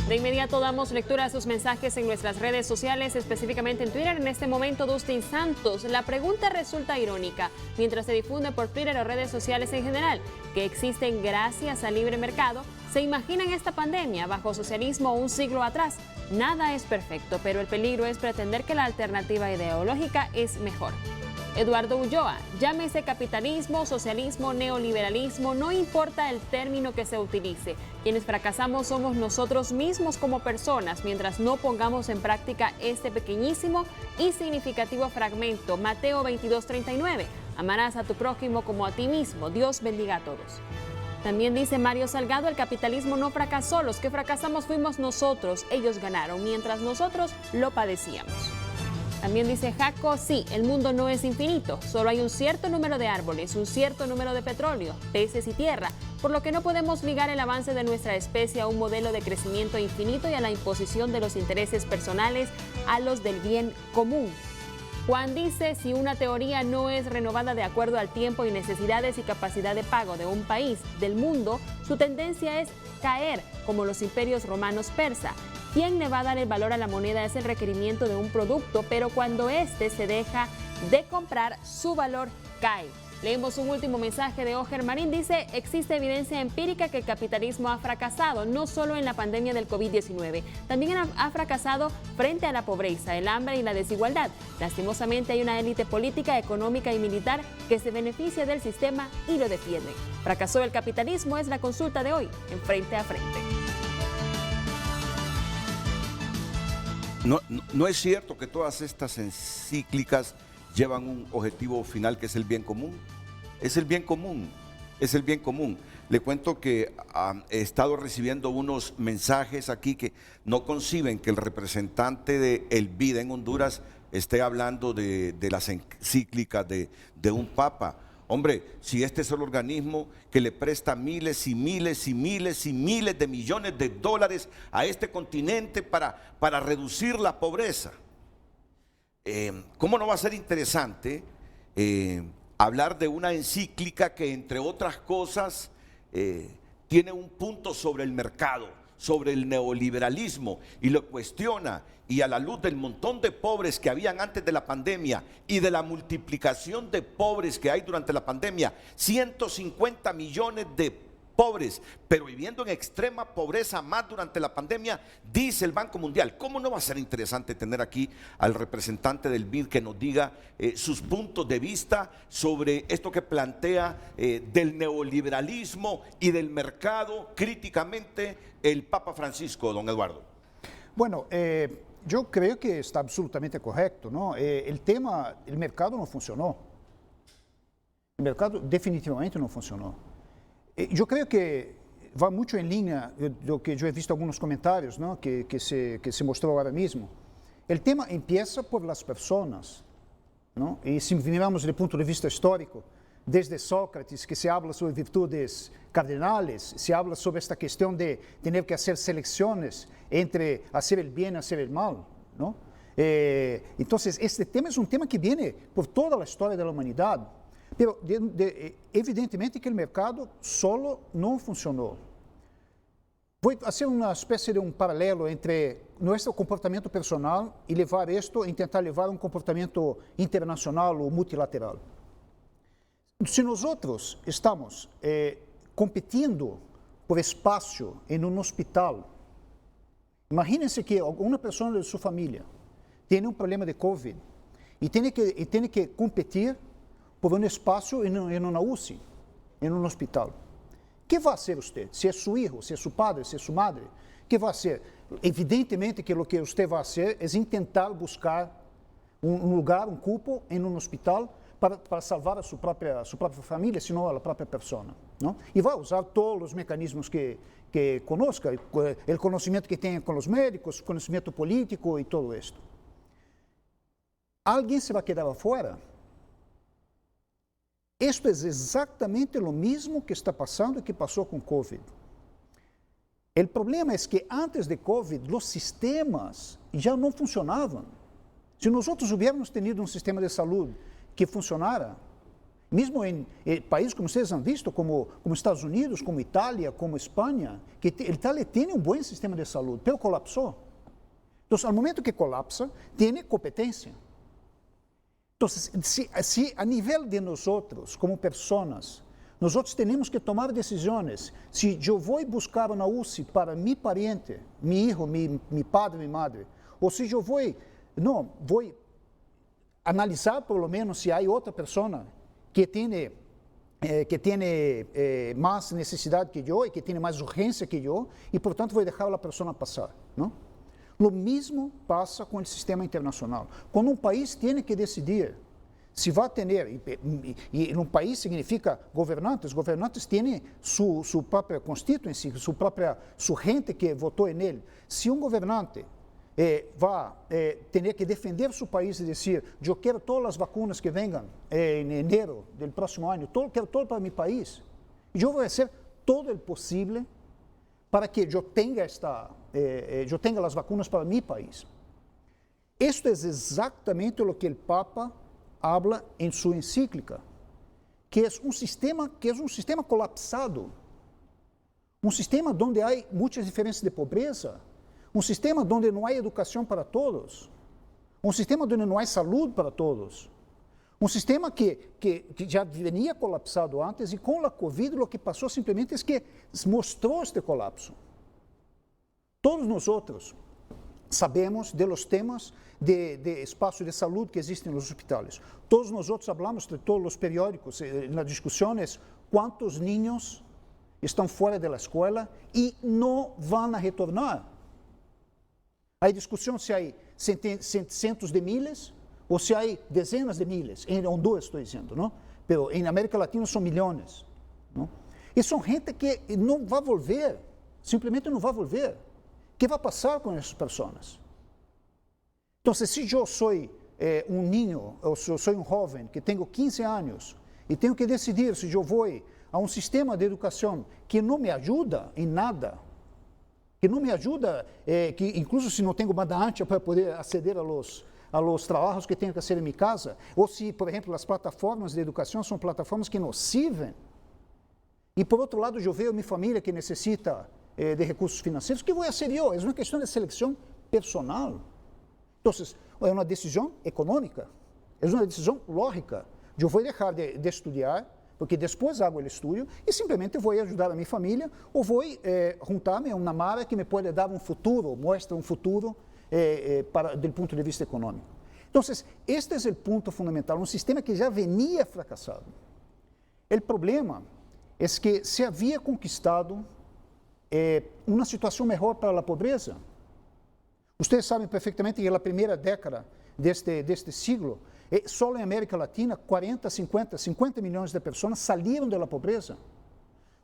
De inmediato damos lectura a sus mensajes en nuestras redes sociales, específicamente en Twitter. En este momento, Dustin Santos, la pregunta resulta irónica, mientras se difunde por Twitter o redes sociales en general, que existen gracias al libre mercado. ¿Se imaginan esta pandemia bajo socialismo un siglo atrás? Nada es perfecto, pero el peligro es pretender que la alternativa ideológica es mejor. Eduardo Ulloa, llámese capitalismo, socialismo, neoliberalismo, no importa el término que se utilice. Quienes fracasamos somos nosotros mismos como personas, mientras no pongamos en práctica este pequeñísimo y significativo fragmento. Mateo 22:39, amarás a tu prójimo como a ti mismo. Dios bendiga a todos. También dice Mario Salgado, el capitalismo no fracasó, los que fracasamos fuimos nosotros, ellos ganaron, mientras nosotros lo padecíamos. También dice Jaco, sí, el mundo no es infinito, solo hay un cierto número de árboles, un cierto número de petróleo, peces y tierra, por lo que no podemos ligar el avance de nuestra especie a un modelo de crecimiento infinito y a la imposición de los intereses personales a los del bien común. Juan dice, si una teoría no es renovada de acuerdo al tiempo y necesidades y capacidad de pago de un país, del mundo, su tendencia es caer, como los imperios romanos persa. Quien le va a dar el valor a la moneda es el requerimiento de un producto, pero cuando éste se deja de comprar, su valor cae. Leemos un último mensaje de Oger Marín. Dice, existe evidencia empírica que el capitalismo ha fracasado, no solo en la pandemia del COVID-19. También ha fracasado frente a la pobreza, el hambre y la desigualdad. Lastimosamente hay una élite política, económica y militar que se beneficia del sistema y lo defiende. ¿Fracasó el capitalismo? Es la consulta de hoy, en Frente a Frente. No es cierto que todas estas encíclicas llevan un objetivo final que es el bien común. Es el bien común, es el bien común. Le cuento que he estado recibiendo unos mensajes aquí que no conciben que el representante de El Vida en Honduras esté hablando de las encíclicas de un papa. Hombre, si este es el organismo que le presta miles y miles y miles y miles de millones de dólares a este continente para reducir la pobreza, ¿cómo no va a ser interesante hablar de una encíclica que, entre otras cosas, tiene un punto sobre el mercado, sobre el neoliberalismo, y lo cuestiona, y a la luz del montón de pobres que habían antes de la pandemia y de la multiplicación de pobres que hay durante la pandemia, 150 millones de pobres, pero viviendo en extrema pobreza más durante la pandemia, dice el Banco Mundial. ¿Cómo no va a ser interesante tener aquí al representante del BID que nos diga sus puntos de vista sobre esto que plantea del neoliberalismo y del mercado críticamente el Papa Francisco, don Eduardo? Bueno, yo creo que está absolutamente correcto, ¿no? El mercado no funcionó. El mercado definitivamente no funcionó. Eu creio que vai muito em linha do que eu he visto alguns comentários, ¿no? que se mostrou agora mesmo. O tema empieza por las personas, ¿no? E se miramos do ponto de vista histórico, desde Sócrates, que se habla sobre virtudes cardinales, se habla sobre esta questão de ter que fazer seleções entre hacer el bien e hacer el mal, ¿no? Entonces, este tema é um tema que viene por toda a história da humanidade. Pero evidentemente que o mercado solo não funcionou. Vou fazer uma espécie de paralelo entre nosso comportamento personal e levar isto e tentar levar um comportamento internacional ou multilateral. Se nós estamos competindo por espaço em um hospital, imaginem-se que alguma pessoa de sua família tem um problema de COVID e tem que competir por um espaço em uma UCI, em um hospital. O que vai ser você? Se é seu filho, se é seu padre, se é sua madre? O que vai ser? Evidentemente que o que você vai fazer é tentar buscar um lugar, um cupo em um hospital para salvar a sua própria família, se não a própria pessoa, não? E vai usar todos os mecanismos que conozca, o conhecimento que tem com os médicos, o conhecimento político e tudo isso. alguien se va a quedar afuera. Esto es exactamente lo mismo que está pasando y que pasó con COVID. El problema es que antes de COVID los sistemas ya no funcionaban. Si nosotros hubiéramos tenido un sistema de salud que funcionara, mesmo em países como vocês han visto, como Estados Unidos, como Itália, como Espanha, que Itália tem um bom sistema de saúde, pero colapsou. Então, ao momento que colapsa, tem competência. Então, se a nível de nós, como pessoas, nós temos que tomar decisões. Se eu vou buscar uma UCI para meu pariente, meu filho, meu padre, minha madre, ou se eu vou analisar, pelo menos, se há outra pessoa que tem mais necessidade que eu e que tem mais urgência que eu, e, portanto, vou deixar a pessoa passar, não? O mesmo passa com o sistema internacional. Quando um país tem que decidir se vai ter, e um país significa governantes têm sua própria constituency, sua gente que votou nele. Se um governante vai ter que defender seu país e dizer, eu quero todas as vacinas que venham em enero do próximo ano, quero todo para meu país, eu vou fazer todo o possível para que eu tenha as vacinas para meu país. Isto é exatamente o que o Papa habla em sua encíclica, que é um sistema colapsado, um sistema onde há muitas diferenças de pobreza, um sistema onde não há educação para todos, um sistema onde não há saúde para todos, um sistema que já venia colapsado antes, e com a Covid o que passou simplesmente é que mostrou este colapso. Todos nós sabemos de los temas de espaço de saúde que existem nos hospitais. Todos nós falamos de todos os periódicos, nas discussões, quantos niños estão fora da escola e não vão retornar. Há discussão se há centos de miles ou se há dezenas de miles. Em Honduras, estou dizendo, não? Mas em América Latina são milhões. Não? E são gente que não vai volver, simplesmente não vai volver. O que vai passar com essas pessoas? Então, se eu sou um niño, ou se eu sou um jovem que tenho 15 anos e tenho que decidir se eu vou a um sistema de educação que não me ajuda em nada, que não me ajuda, que incluso se não tenho banda ancha para poder aceder a los trabalhos que tenho que fazer em minha casa, ou se, por exemplo, as plataformas de educação são plataformas que nos servem, e por outro lado eu vejo minha família que necessita de recursos financeiros, que vou fazer eu? É uma questão de seleção personal. Então, é uma decisão econômica, é uma decisão lógica. Eu vou deixar de estudar, porque depois hago o estudo e simplesmente vou ajudar a minha família ou vou juntar-me a uma mara que me pode dar um futuro, mostra um futuro do ponto de vista econômico. Então, este é o ponto fundamental, um sistema que já venia fracassado. O problema é que se havia conquistado uma situação melhor para a pobreza. Vocês sabem perfeitamente que na primeira década deste siglo, só em América Latina, 50 milhões de pessoas saíram da pobreza.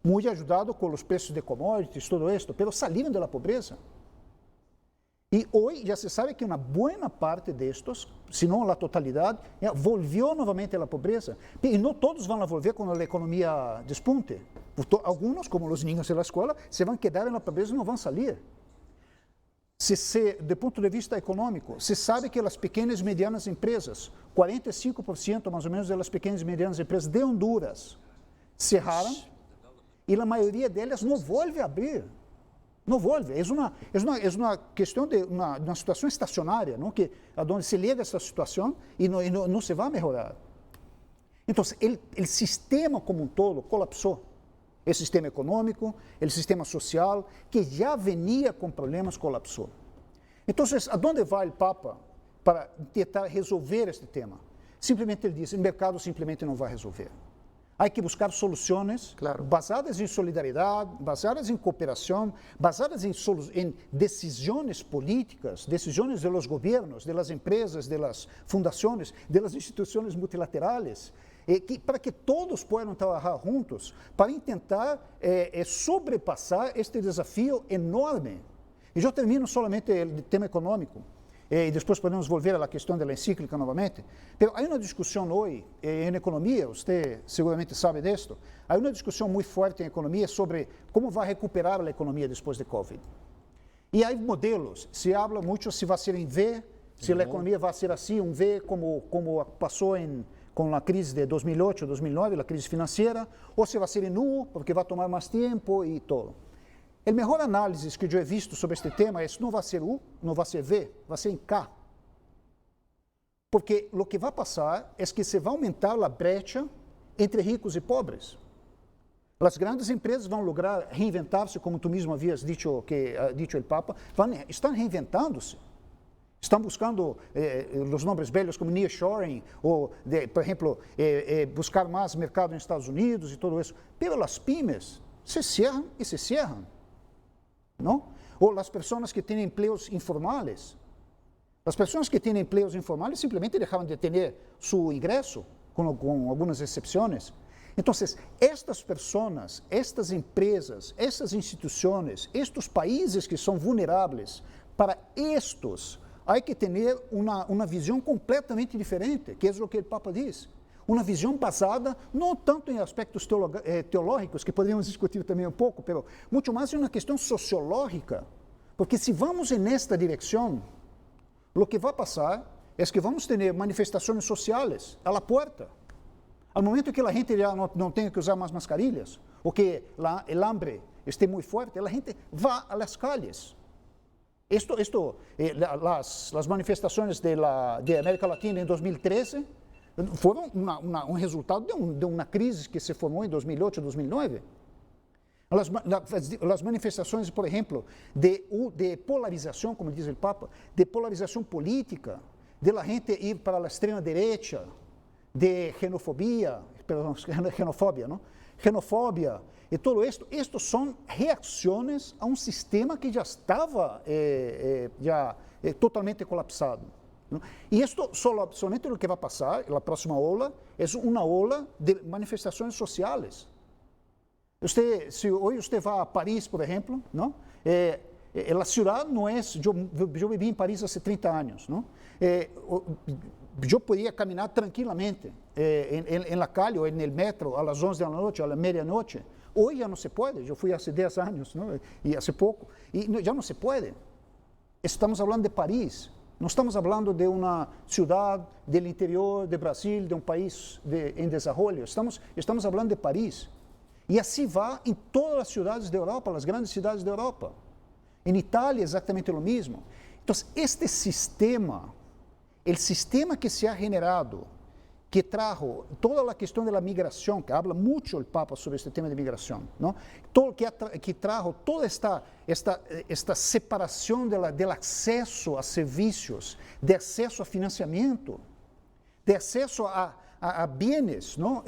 Muito ajudado com os preços de commodities, todo isto, mas saíram da pobreza. E hoje já se sabe que uma boa parte destes, se não a totalidade, volviu novamente à pobreza. E não todos vão volver quando a economia despunte. Alguns, como os niños da escola, se vão quedar na pobreza e não vão sair. Do ponto de vista econômico, se sabe que as pequenas e medianas empresas, 45% mais ou menos das pequenas e medianas empresas de Honduras, cerraram e a maioria delas não volve a abrir. Não volve. É uma questão de uma situação estacionária, não? Que onde se liga essa situação e não se vai melhorar. Então, o sistema como um todo colapsou. O sistema econômico, o sistema social, que já venia com problemas, colapsou. Então, aonde vai o Papa para tentar resolver este tema? Simplesmente ele diz, o mercado simplesmente não vai resolver. Há que buscar soluções basadas em solidariedade, basadas em cooperação, basadas em decisões políticas, decisões dos governos, das empresas, das fundações, das instituições multilaterais, para que todos possam trabalhar juntos para tentar sobrepassar este desafio enorme. E eu termino solamente o tema econômico. y después podemos volver a la cuestión de la encíclica nuevamente. Pero hay una discusión hoy en economía, usted seguramente sabe de esto, hay una discusión muy fuerte en economía sobre cómo va a recuperar la economía después de COVID. Y hay modelos, se habla mucho si va a ser en V, si la economía va a ser así, un V como pasó con la crisis de 2008, 2009, la crisis financiera, o se va a ser en U, porque va a tomar más tiempo y todo. El mejor análisis que yo he visto sobre este tema es no va a ser U, no va a ser V, va a ser en K. Porque lo que va a pasar es que se va a aumentar la brecha entre ricos y pobres. Las grandes empresas van a lograr reinventarse, como tú mismo habías dicho, dicho el Papa, están reinventándose. Están buscando los nombres bellos como nearshoring, o, por ejemplo, buscar más mercado en Estados Unidos y todo eso. Pero las pymes se cierran y se cierran, ¿no? O las personas que tienen empleos informales. Las personas que tienen empleos informales simplemente dejaban de tener su ingreso, con algunas excepciones. Entonces, estas personas, estas empresas, estas instituciones, estos países que são vulneráveis, para estos hay que tener una visión completamente diferente, que es lo que el Papa dice. Una visión basada no tanto en aspectos teológicos, que podríamos discutir también un poco, pero mucho más en una cuestión sociológica. Porque si vamos en esta dirección, lo que va a pasar es que vamos a tener manifestaciones sociales a la puerta. Al momento que la gente ya no tenga que usar más mascarillas, o que el hambre esté muy fuerte, la gente va a las calles. Las manifestaciones de América Latina en 2013 fueron un resultado de una crisis que se formó en 2008, 2009. Las manifestaciones, por ejemplo, de polarización, como dice el Papa, de polarización política, de la gente ir para la extrema derecha, de xenofobia, ¿no? Xenofobia y todo esto, estos son reacciones a un sistema que ya estaba totalmente colapsado, ¿no? Y esto solamente lo que va a pasar, la próxima ola, es una ola de manifestaciones sociales. Si hoy usted va a París, por ejemplo, ¿no? La ciudad no es, yo viví en París hace 30 años, ¿no? Yo podía caminar tranquilamente en la calle o en el metro a las 11 de la noche, a la medianoche. Hoy ya no se puede, yo fui hace 10 años, ¿no? Y hace poco, y ya no se puede. Estamos hablando de París, no estamos hablando de una ciudad del interior de Brasil, de un país en desarrollo, estamos hablando de París. Y así va en todas las ciudades de Europa, las grandes ciudades de Europa. En Italia exactamente lo mismo. Entonces, este sistema, el sistema que se ha generado, que trajo toda la cuestión de la migración, que habla mucho el Papa sobre este tema de migración, ¿no? Todo que trajo toda esta separación del acceso a servicios, de acceso a financiamiento, de acceso a bienes, ¿no?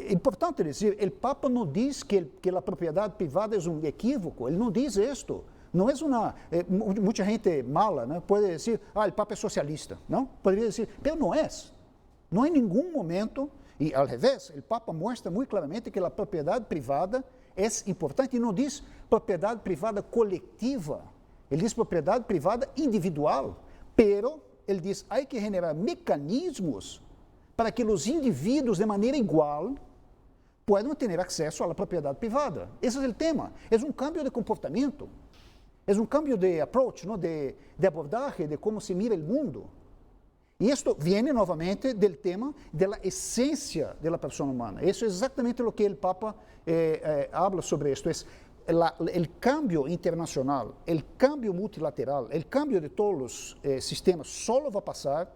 Importante decir, el Papa no dice que la propiedad privada es un equívoco, él no dice esto. No es mucha gente mala, ¿no? Puede decir, el Papa es socialista, ¿no? Podría decir, pero no es. No hay ningún momento, y al revés, el Papa muestra muy claramente que la propiedad privada es importante y no dice propiedad privada colectiva, él dice propiedad privada individual, pero él dice, hay que generar mecanismos para que los individuos de manera igual puedan tener acceso a la propiedad privada. Ese es el tema, es un cambio de comportamiento. Es un cambio de approach, ¿no? de abordaje, de cómo se mira el mundo. Y esto viene nuevamente del tema de la esencia de la persona humana. Eso es exactamente lo que el Papa habla sobre esto. Es el cambio internacional, el cambio multilateral, el cambio de todos los sistemas solo va a pasar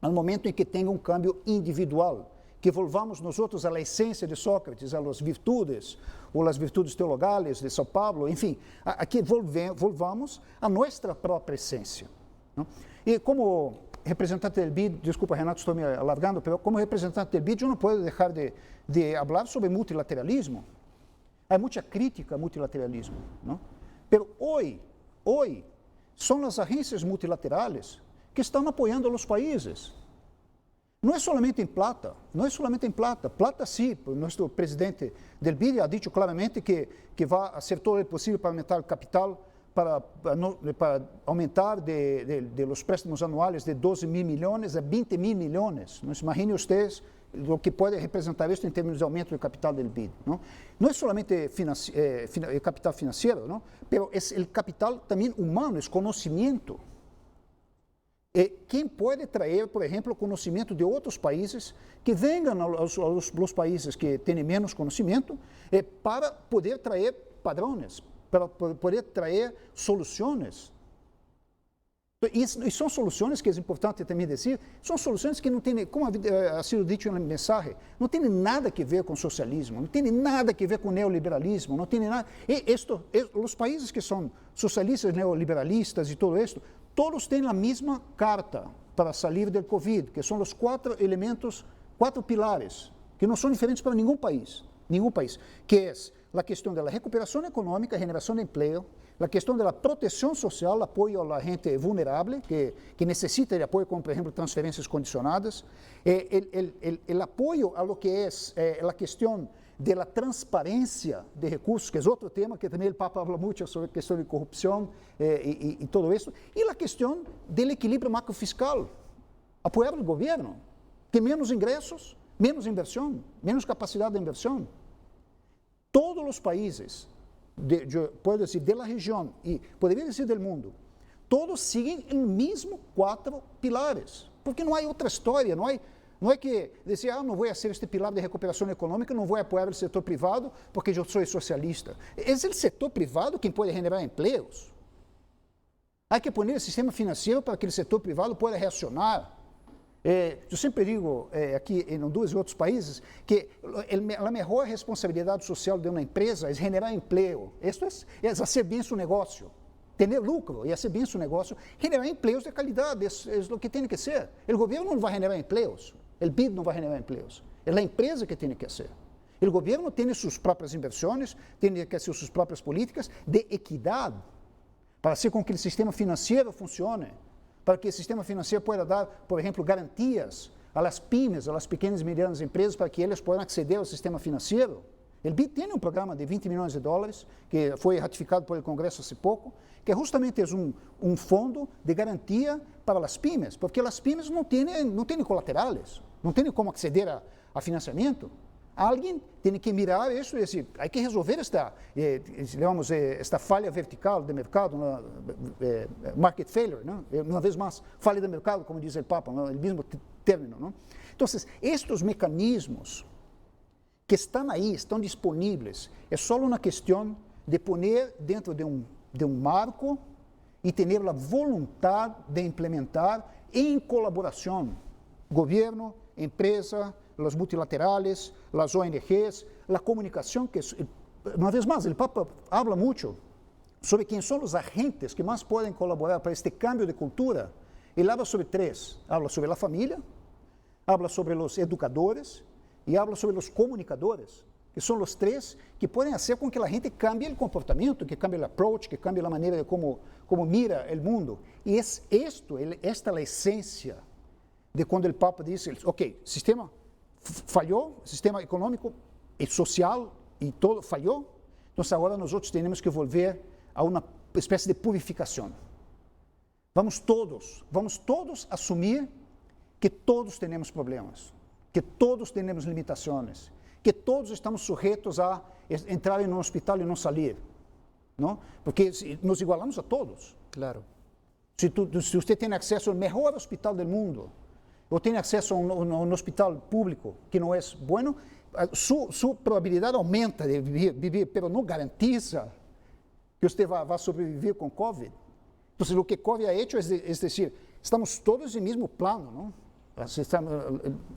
al momento en que tenga un cambio individual. Que volvamos nosotros a la esencia de Sócrates, a las virtudes, o las virtudes teologales de São Paulo, enfim, a que volvamos a nuestra própria essência, ¿no? E como representante del BID, desculpa Renato, estou me alargando, pero como representante del BID, eu não posso deixar de falar sobre multilateralismo. Há muita crítica ao multilateralismo, ¿no? Pero hoy são as agências multilaterales que estão apoiando os países. No es solamente en plata, plata sí, nuestro presidente del BID ha dicho claramente que va a hacer todo lo posible para aumentar el capital para aumentar de los préstamos anuales de 12 mil millones a 20 mil millones. ¿No? Imaginen ustedes lo que puede representar esto en términos de aumento del capital del BID. No es solamente el capital financiero, ¿no? Pero es el capital también humano, es conocimiento. ¿Quién puede traer, por ejemplo, conocimiento de otros países que vengan a los países que tienen menos conocimiento para poder traer padrões, para poder traer soluciones? E são soluções que é importante também dizer, são soluções que não têm, como ha sido dito na mensagem, não tem nada a ver com socialismo, não tem nada a ver com neoliberalismo, não tem nada. Os países que são socialistas, neoliberalistas e tudo isso, todos têm a mesma carta para sair do Covid, que são os 4 elementos, 4 pilares, que não são diferentes para nenhum país, que é a questão da recuperação econômica, geração de emprego, a questão da proteção social, apoio à gente vulnerável, que necessita de apoio, como, por exemplo, transferências condicionadas, o apoio a lo que é a questão da transparência de recursos, que é outro tema que também o Papa fala muito sobre a questão de corrupção e tudo isso, e a questão do equilíbrio macrofiscal, apoiar o governo, que menos ingressos, menos inversão, menos capacidade de inversão. Todos os países, puedo dizer, da região e poderia dizer do mundo, todos seguem os mesmos 4 pilares, porque não há outra história, não é que dizer, não vou fazer este pilar de recuperação econômica, não vou apoiar o setor privado porque eu sou socialista. É o setor privado quem pode generar empregos. Há que pôr o sistema financeiro para que o setor privado possa reacionar. Eu sempre digo aqui em Honduras e outros países que a melhor responsabilidade social de uma empresa é generar emprego. Isso é fazer bem seu negócio, ter lucro e fazer bem seu negócio, generar empregos de qualidade, é o que tem que ser. O governo não vai generar empregos, o BID não vai generar empregos, é a empresa que tem que ser. O governo tem suas próprias inversões, tem que fazer suas próprias políticas de equidade para fazer com que o sistema financeiro funcione, para que o sistema financeiro possa dar, por exemplo, garantias às pymes, às pequenas e medianas empresas, para que eles possam aceder ao sistema financeiro. O BID tem um programa de 20 milhões de dólares, que foi ratificado pelo Congresso há pouco, que justamente é um fundo de garantia para as pymes, porque as pymes não têm colaterais, não têm como aceder a financiamento. Alguém tem que mirar isso e dizer, há que resolver esta falha vertical do mercado, market failure, não? Uma vez mais, falha do mercado, como diz o Papa, não? O mesmo término. Não? Então, estes mecanismos que estão aí, estão disponíveis, é só uma questão de pôr dentro de um marco e ter a vontade de implementar em colaboração, governo, empresa, os multilaterales, as ONGs, a comunicação, que, uma vez mais, o Papa habla muito sobre quem são os agentes que mais podem colaborar para este cambio de cultura. Ele habla sobre 3, habla sobre a família, habla sobre os educadores e habla sobre os comunicadores, que são os 3 que podem fazer com que a gente cambie o comportamento, que cambie o approach, que cambie a maneira de como mira o mundo. E esta é a essência de quando o Papa diz, ok, sistema falhou, sistema econômico e social e todo falhou, então agora nós temos que volver a uma espécie de purificação. Vamos todos assumir que todos temos problemas, que todos temos limitações, que todos estamos sujeitos a entrar em um hospital e não sair, não? Porque nos igualamos a todos. Claro. Se você tem acesso ao melhor hospital do mundo, ou tem acesso a um hospital público que não é bueno, sua probabilidade aumenta de viver, mas não garantiza que você vai sobreviver com Covid. Então, o que Covid ha hecho é dizer, estamos todos no mesmo plano, não?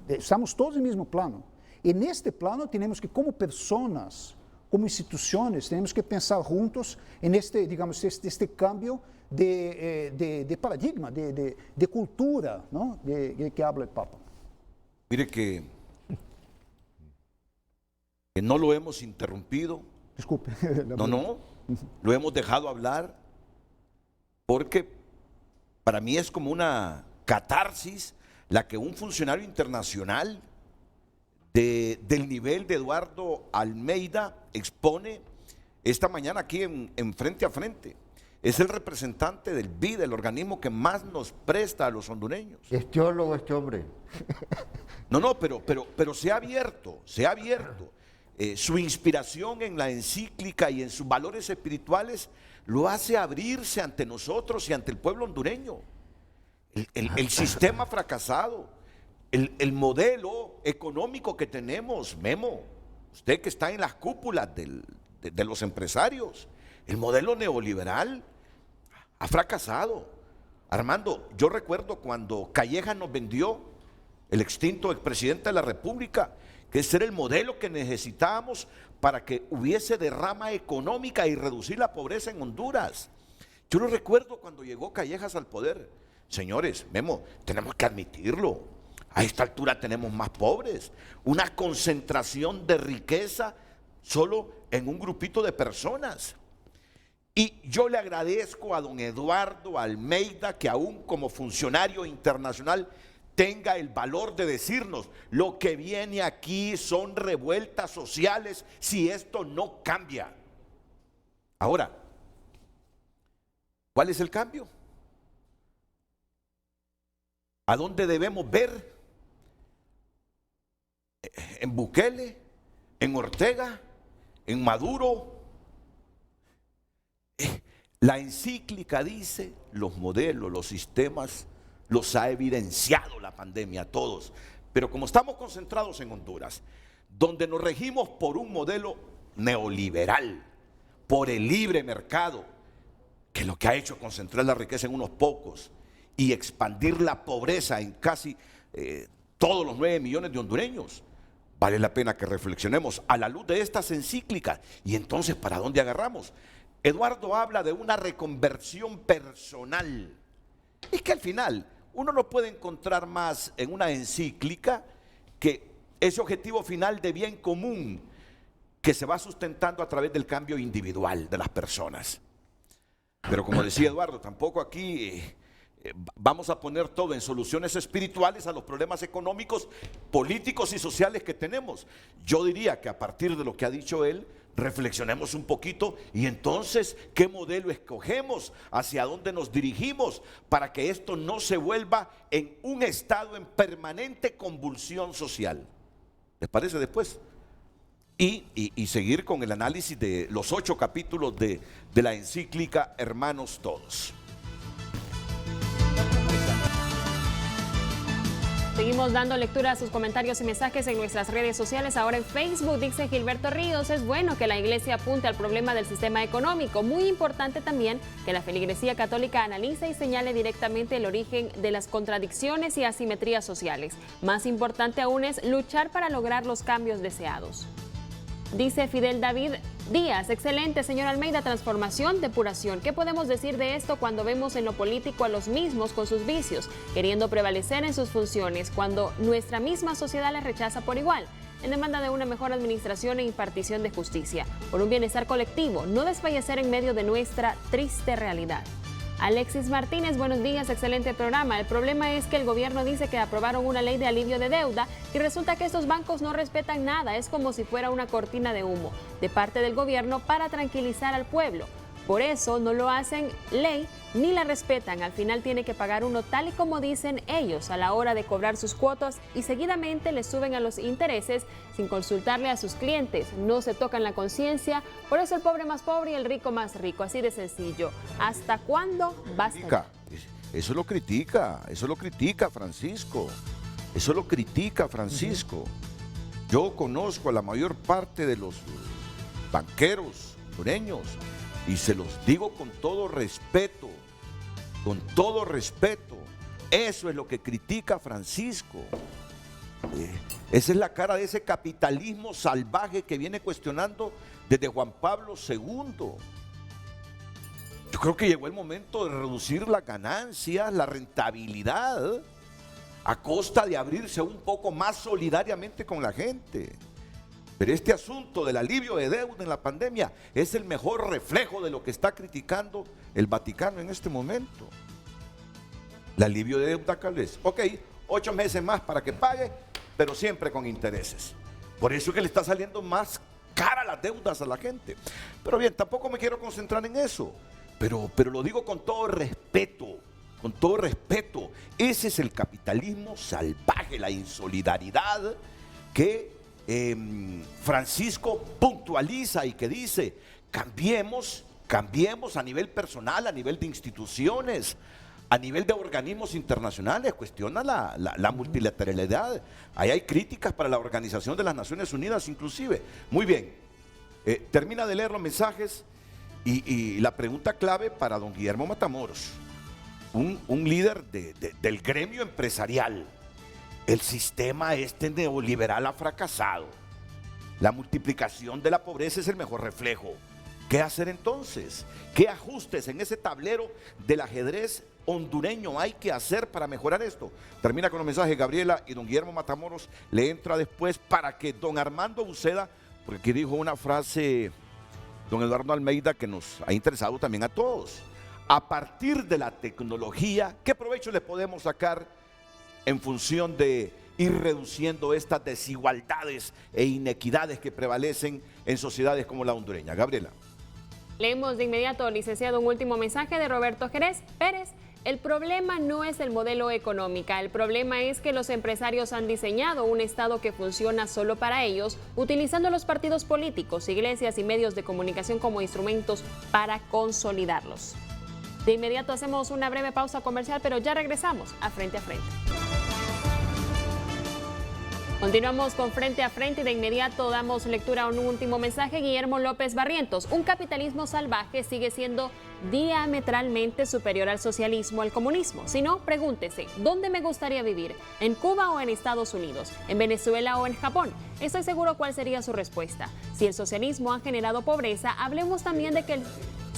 Estamos todos no mesmo plano. E neste plano temos que, como pessoas, como instituições, temos que pensar juntos neste, digamos, este cambio de paradigma, de cultura, ¿no? de que habla el Papa. Mire que no lo hemos interrumpido. Disculpe. No, lo hemos dejado hablar porque para mí es como una catarsis la que un funcionario internacional del nivel de Eduardo Almeida expone esta mañana aquí en Frente a Frente. Es el representante del BID, el organismo que más nos presta a los hondureños. Es teólogo este hombre. No, pero se ha abierto, se ha abierto. Su inspiración en la encíclica y en sus valores espirituales lo hace abrirse ante nosotros y ante el pueblo hondureño. El sistema fracasado, el modelo económico que tenemos, Memo, usted que está en las cúpulas de los empresarios, el modelo neoliberal ha fracasado. Armando, yo recuerdo cuando Callejas nos vendió, el extinto expresidente de la República, que ese era el modelo que necesitábamos para que hubiese derrama económica y reducir la pobreza en Honduras. Yo lo recuerdo cuando llegó Callejas al poder. Señores, Memo, tenemos que admitirlo. A esta altura tenemos más pobres. Una concentración de riqueza solo en un grupito de personas. Y yo le agradezco a don Eduardo Almeida que aún como funcionario internacional tenga el valor de decirnos: lo que viene aquí son revueltas sociales si esto no cambia. Ahora, ¿cuál es el cambio? ¿A dónde debemos ver? ¿En Bukele? ¿En Ortega? ¿En Maduro? La encíclica dice: los modelos, los sistemas los ha evidenciado la pandemia a todos. Pero como estamos concentrados en Honduras, donde nos regimos por un modelo neoliberal, por el libre mercado, que lo que ha hecho es concentrar la riqueza en unos pocos y expandir la pobreza en casi todos los 9 millones de hondureños, vale la pena que reflexionemos a la luz de estas encíclicas. Y entonces, ¿para dónde agarramos? Eduardo habla de una reconversión personal. Es que al final uno no puede encontrar más en una encíclica que ese objetivo final de bien común que se va sustentando a través del cambio individual de las personas. Pero como decía Eduardo, tampoco aquí vamos a poner todo en soluciones espirituales a los problemas económicos, políticos y sociales que tenemos. Yo diría que a partir de lo que ha dicho él, reflexionemos un poquito y entonces, ¿qué modelo escogemos? ¿Hacia dónde nos dirigimos? Para que esto no se vuelva en un estado en permanente convulsión social. ¿Les parece después? Y seguir con el análisis de los 8 capítulos de la encíclica Hermanos Todos. Seguimos dando lectura a sus comentarios y mensajes en nuestras redes sociales. Ahora en Facebook dice Gilberto Ríos: es bueno que la iglesia apunte al problema del sistema económico. Muy importante también que la feligresía católica analice y señale directamente el origen de las contradicciones y asimetrías sociales. Más importante aún es luchar para lograr los cambios deseados. Dice Fidel David Díaz: excelente, señor Almeida, transformación, depuración. ¿Qué podemos decir de esto cuando vemos en lo político a los mismos con sus vicios, queriendo prevalecer en sus funciones, cuando nuestra misma sociedad les rechaza por igual? En demanda de una mejor administración e impartición de justicia, por un bienestar colectivo, no desfallecer en medio de nuestra triste realidad. Alexis Martínez, buenos días, excelente programa. El problema es que el gobierno dice que aprobaron una ley de alivio de deuda y resulta que estos bancos no respetan nada. Es como si fuera una cortina de humo de parte del gobierno para tranquilizar al pueblo. Por eso no lo hacen ley ni la respetan. Al final tiene que pagar uno tal y como dicen ellos a la hora de cobrar sus cuotas y seguidamente le suben a los intereses sin consultarle a sus clientes. No se tocan la conciencia, por eso el pobre más pobre y el rico más rico. Así de sencillo. ¿Hasta cuándo basta? Eso lo critica Francisco. Eso lo critica Francisco. Yo conozco a la mayor parte de los banqueros hondureños y se los digo con todo respeto, eso es lo que critica Francisco. Esa es la cara de ese capitalismo salvaje que viene cuestionando desde Juan Pablo II. Yo creo que llegó el momento de reducir las ganancias, la rentabilidad, a costa de abrirse un poco más solidariamente con la gente. Pero este asunto del alivio de deuda en la pandemia es el mejor reflejo de lo que está criticando el Vaticano en este momento. El alivio de deuda, Carles. Ok, 8 meses más para que pague, pero siempre con intereses. Por eso es que le está saliendo más cara las deudas a la gente. Pero bien, tampoco me quiero concentrar en eso. pero lo digo con todo respeto, con todo respeto. Ese es el capitalismo salvaje, la insolidaridad que Francisco puntualiza y que dice, cambiemos a nivel personal, a nivel de instituciones, a nivel de organismos internacionales, cuestiona la multilateralidad. Ahí hay críticas para la Organización de las Naciones Unidas inclusive. Muy bien, termina de leer los mensajes y la pregunta clave para don Guillermo Matamoros, un líder del gremio empresarial. El sistema neoliberal ha fracasado. La multiplicación de la pobreza es el mejor reflejo. ¿Qué hacer entonces? ¿Qué ajustes en ese tablero del ajedrez hondureño hay que hacer para mejorar esto? Termina con los mensajes Gabriela y don Guillermo Matamoros le entra después para que don Armando Uceda, porque aquí dijo una frase don Eduardo Almeida que nos ha interesado también a todos. A partir de la tecnología, ¿qué provecho le podemos sacar en función de ir reduciendo estas desigualdades e inequidades que prevalecen en sociedades como la hondureña? Gabriela. Leemos de inmediato, licenciado, un último mensaje de Roberto Pérez. El problema no es el modelo económico, el problema es que los empresarios han diseñado un Estado que funciona solo para ellos, utilizando los partidos políticos, iglesias y medios de comunicación como instrumentos para consolidarlos. De inmediato hacemos una breve pausa comercial, pero ya regresamos a Frente a Frente. Continuamos con Frente a Frente y de inmediato damos lectura a un último mensaje. Guillermo López Barrientos, un capitalismo salvaje sigue siendo diametralmente superior al socialismo, al comunismo. Si no, pregúntese, ¿dónde me gustaría vivir? ¿En Cuba o en Estados Unidos? ¿En Venezuela o en Japón? Estoy seguro cuál sería su respuesta. Si el socialismo ha generado pobreza, hablemos también de que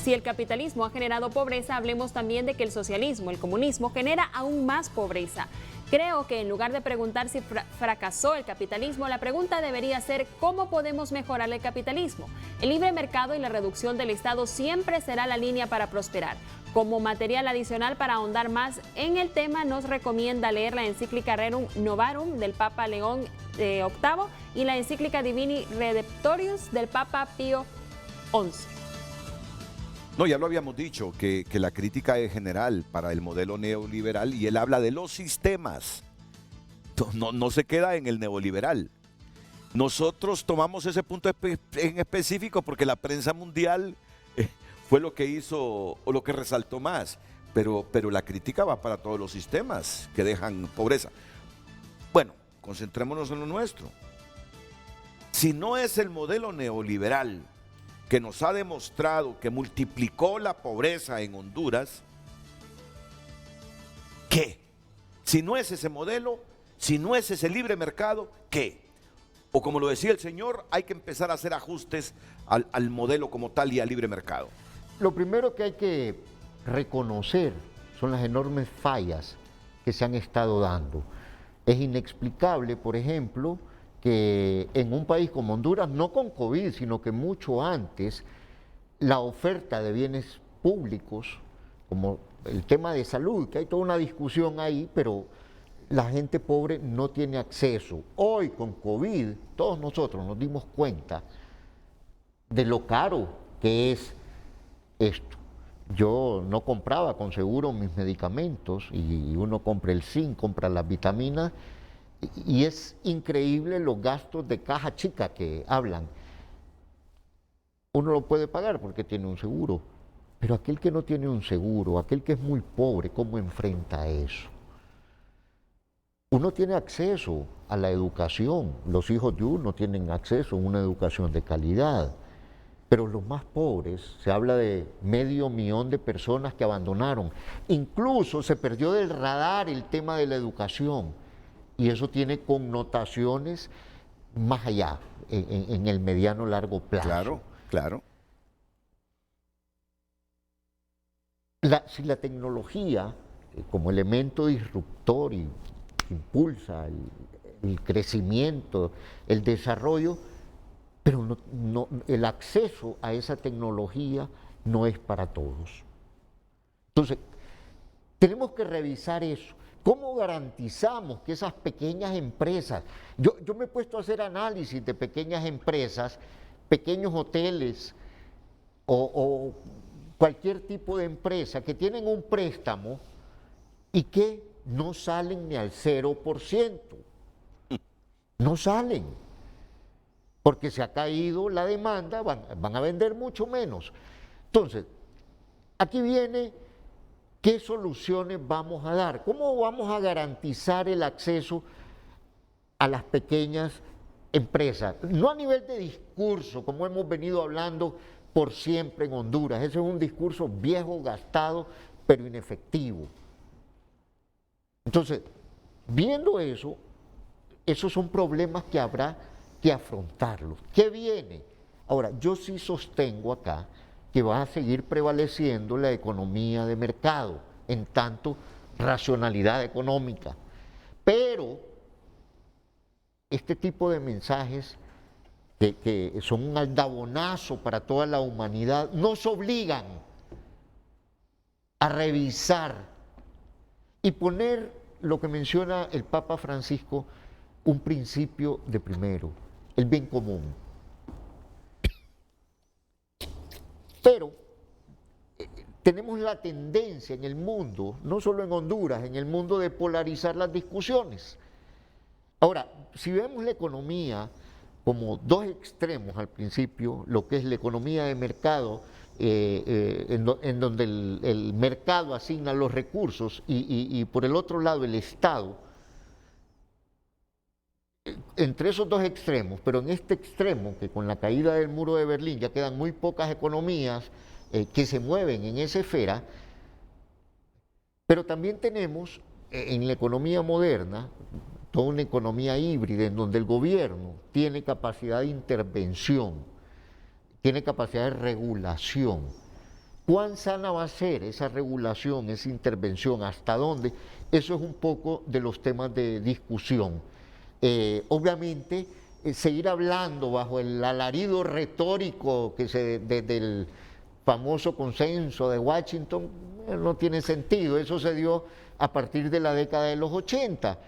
Si el capitalismo ha generado pobreza, hablemos también de que el socialismo, el comunismo, genera aún más pobreza. Creo que en lugar de preguntar si fracasó el capitalismo, la pregunta debería ser ¿cómo podemos mejorar el capitalismo? El libre mercado y la reducción del Estado siempre será la línea para prosperar. Como material adicional para ahondar más en el tema, nos recomienda leer la encíclica Rerum Novarum del Papa León VIII y la encíclica Divini Redemptorius del Papa Pío XI. No, ya lo habíamos dicho, que la crítica es general para el modelo neoliberal y él habla de los sistemas. No se queda en el neoliberal. Nosotros tomamos ese punto en específico porque la prensa mundial fue lo que hizo o lo que resaltó más. Pero la crítica va para todos los sistemas que dejan pobreza. Bueno, concentrémonos en lo nuestro. Si no es el modelo neoliberal que nos ha demostrado que multiplicó la pobreza en Honduras, ¿qué? Si no es ese modelo, si no es ese libre mercado, ¿qué? O como lo decía el señor, hay que empezar a hacer ajustes al modelo como tal y al libre mercado. Lo primero que hay que reconocer son las enormes fallas que se han estado dando. Es inexplicable, por ejemplo, que en un país como Honduras, no con COVID, sino que mucho antes, la oferta de bienes públicos, como el tema de salud, que hay toda una discusión ahí, pero la gente pobre no tiene acceso. Hoy con COVID, todos nosotros nos dimos cuenta de lo caro que es esto. Yo no compraba con seguro mis medicamentos y uno compra el zinc, compra las vitaminas, y es increíble los gastos de caja chica que hablan. Uno lo puede pagar porque tiene un seguro, pero aquel que no tiene un seguro, aquel que es muy pobre, ¿cómo enfrenta eso? Uno tiene acceso a la educación, los hijos de uno tienen acceso a una educación de calidad, pero los más pobres, se habla de 500,000 de personas que abandonaron. Incluso se perdió del radar el tema de la educación. Y eso tiene connotaciones más allá, en el mediano largo plazo. Claro, claro. Si la tecnología, como elemento disruptor y impulsa el crecimiento, el desarrollo, pero el acceso a esa tecnología no es para todos. Entonces, tenemos que revisar eso. ¿Cómo garantizamos que esas pequeñas empresas, yo me he puesto a hacer análisis de pequeñas empresas, pequeños hoteles o cualquier tipo de empresa que tienen un préstamo y que no salen ni al 0%. No salen. Porque se ha caído la demanda, van a vender mucho menos. Entonces, aquí viene qué soluciones vamos a dar, cómo vamos a garantizar el acceso a las pequeñas empresas, no a nivel de discurso, como hemos venido hablando por siempre en Honduras. Ese es un discurso viejo, gastado, pero inefectivo. Entonces, viendo eso, esos son problemas que habrá que afrontarlos. ¿Qué viene? Ahora, yo sí sostengo acá que va a seguir prevaleciendo la economía de mercado, en tanto racionalidad económica. Pero este tipo de mensajes que son un aldabonazo para toda la humanidad, nos obligan a revisar y poner lo que menciona el Papa Francisco, un principio de primero, el bien común. Pero tenemos la tendencia en el mundo, no solo en Honduras, en el mundo de polarizar las discusiones. Ahora, si vemos la economía como dos extremos al principio, lo que es la economía de mercado, en donde el mercado asigna los recursos y por el otro lado el Estado, entre esos dos extremos, pero en este extremo, que con la caída del muro de Berlín ya quedan muy pocas economías que se mueven en esa esfera, pero también tenemos en la economía moderna toda una economía híbrida en donde el gobierno tiene capacidad de intervención, tiene capacidad de regulación. ¿Cuán sana va a ser esa regulación, esa intervención? ¿Hasta dónde? Eso es un poco de los temas de discusión. Obviamente, seguir hablando bajo el alarido retórico desde el famoso consenso de Washington no tiene sentido. Eso se dio a partir de la década de los 80.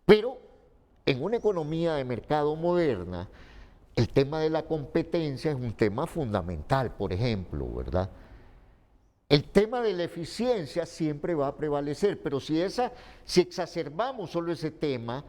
Pero en una economía de mercado moderna, el tema de la competencia es un tema fundamental, por ejemplo, ¿verdad? El tema de la eficiencia siempre va a prevalecer, pero si exacerbamos solo ese tema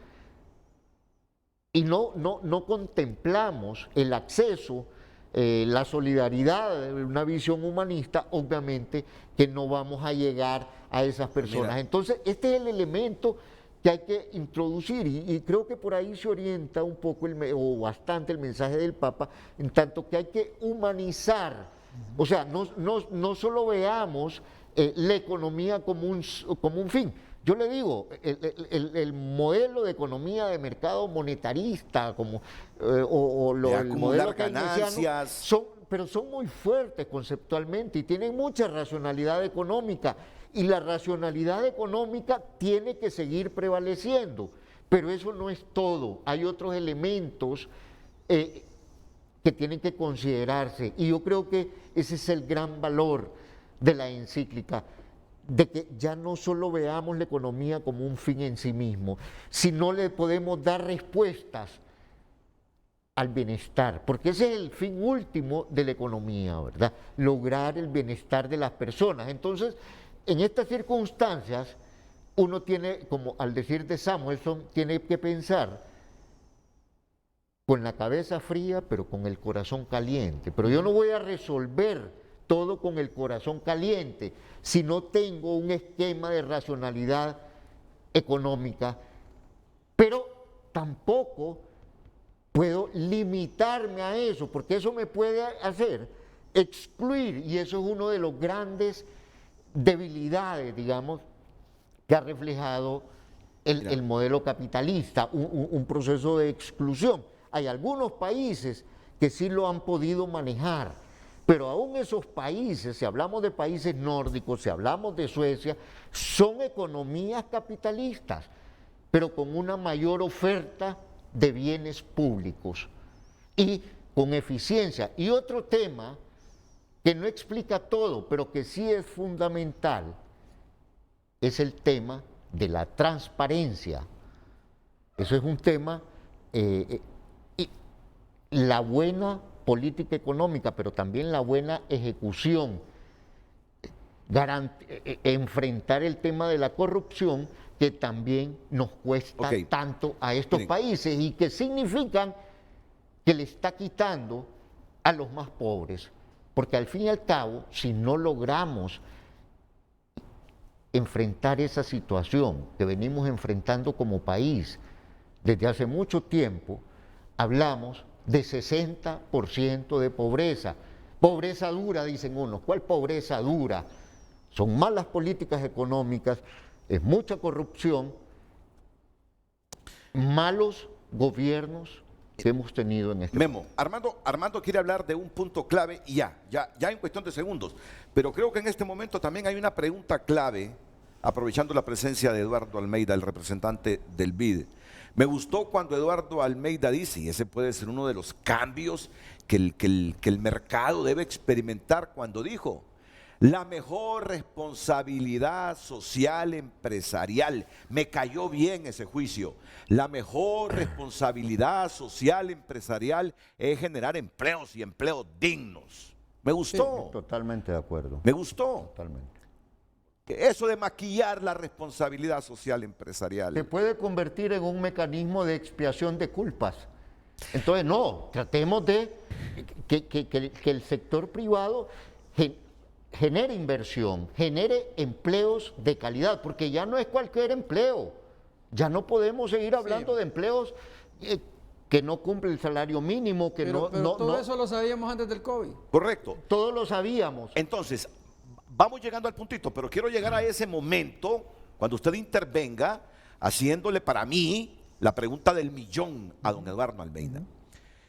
y no contemplamos el acceso, la solidaridad, una visión humanista, obviamente que no vamos a llegar a esas personas. Mira. Entonces, este es el elemento que hay que introducir y creo que por ahí se orienta un poco o bastante el mensaje del Papa, en tanto que hay que humanizar, o sea, no solo veamos la economía como un fin. Yo le digo, el modelo de economía de mercado monetarista el modelo keynesiano son muy fuertes conceptualmente y tienen mucha racionalidad económica. Y la racionalidad económica tiene que seguir prevaleciendo, pero eso no es todo. Hay otros elementos que tienen que considerarse y yo creo que ese es el gran valor de la encíclica, de que ya no solo veamos la economía como un fin en sí mismo, sino le podemos dar respuestas al bienestar, porque ese es el fin último de la economía, ¿verdad? Lograr el bienestar de las personas. Entonces, en estas circunstancias, uno tiene, como al decir de Samuelson, tiene que pensar con la cabeza fría, pero con el corazón caliente. Pero yo no voy a resolver todo con el corazón caliente si no tengo un esquema de racionalidad económica, pero tampoco puedo limitarme a eso, porque eso me puede hacer excluir, y eso es uno de los grandes debilidades, digamos, que ha reflejado el modelo capitalista, un proceso de exclusión. Hay algunos países que sí lo han podido manejar, pero aún esos países, si hablamos de países nórdicos, si hablamos de Suecia, son economías capitalistas, pero con una mayor oferta de bienes públicos y con eficiencia. Y otro tema que no explica todo, pero que sí es fundamental, es el tema de la transparencia. Eso es un tema, y la buena política económica, pero también la buena ejecución enfrentar el tema de la corrupción que también nos cuesta tanto a estos países y que significan que le está quitando a los más pobres. Porque al fin y al cabo, si no logramos enfrentar esa situación que venimos enfrentando como país desde hace mucho tiempo, hablamos de 60% de pobreza. Pobreza dura, dicen unos. ¿Cuál pobreza dura? Son malas políticas económicas, es mucha corrupción, malos gobiernos que hemos tenido en este Memo, Armando quiere hablar de un punto clave y ya en cuestión de segundos, pero creo que en este momento también hay una pregunta clave, aprovechando la presencia de Eduardo Almeida, el representante del BID. Me gustó cuando Eduardo Almeida dice, y ese puede ser uno de los cambios que el mercado debe experimentar, cuando dijo: la mejor responsabilidad social empresarial. Me cayó bien ese juicio. La mejor responsabilidad social empresarial es generar empleos y empleos dignos. Me gustó. Sí, totalmente de acuerdo. Me gustó. Totalmente. Eso de maquillar la responsabilidad social empresarial. Se puede convertir en un mecanismo de expiación de culpas. Entonces, no, tratemos de que el sector privado genere inversión, genere empleos de calidad, porque ya no es cualquier empleo. Ya no podemos seguir hablando de empleos que no cumplen el salario mínimo, que pero todo eso lo sabíamos antes del COVID. Correcto. Todos lo sabíamos. Entonces, vamos llegando al puntito, pero quiero llegar a ese momento cuando usted intervenga haciéndole para mí la pregunta del millón a don Eduardo Almeida.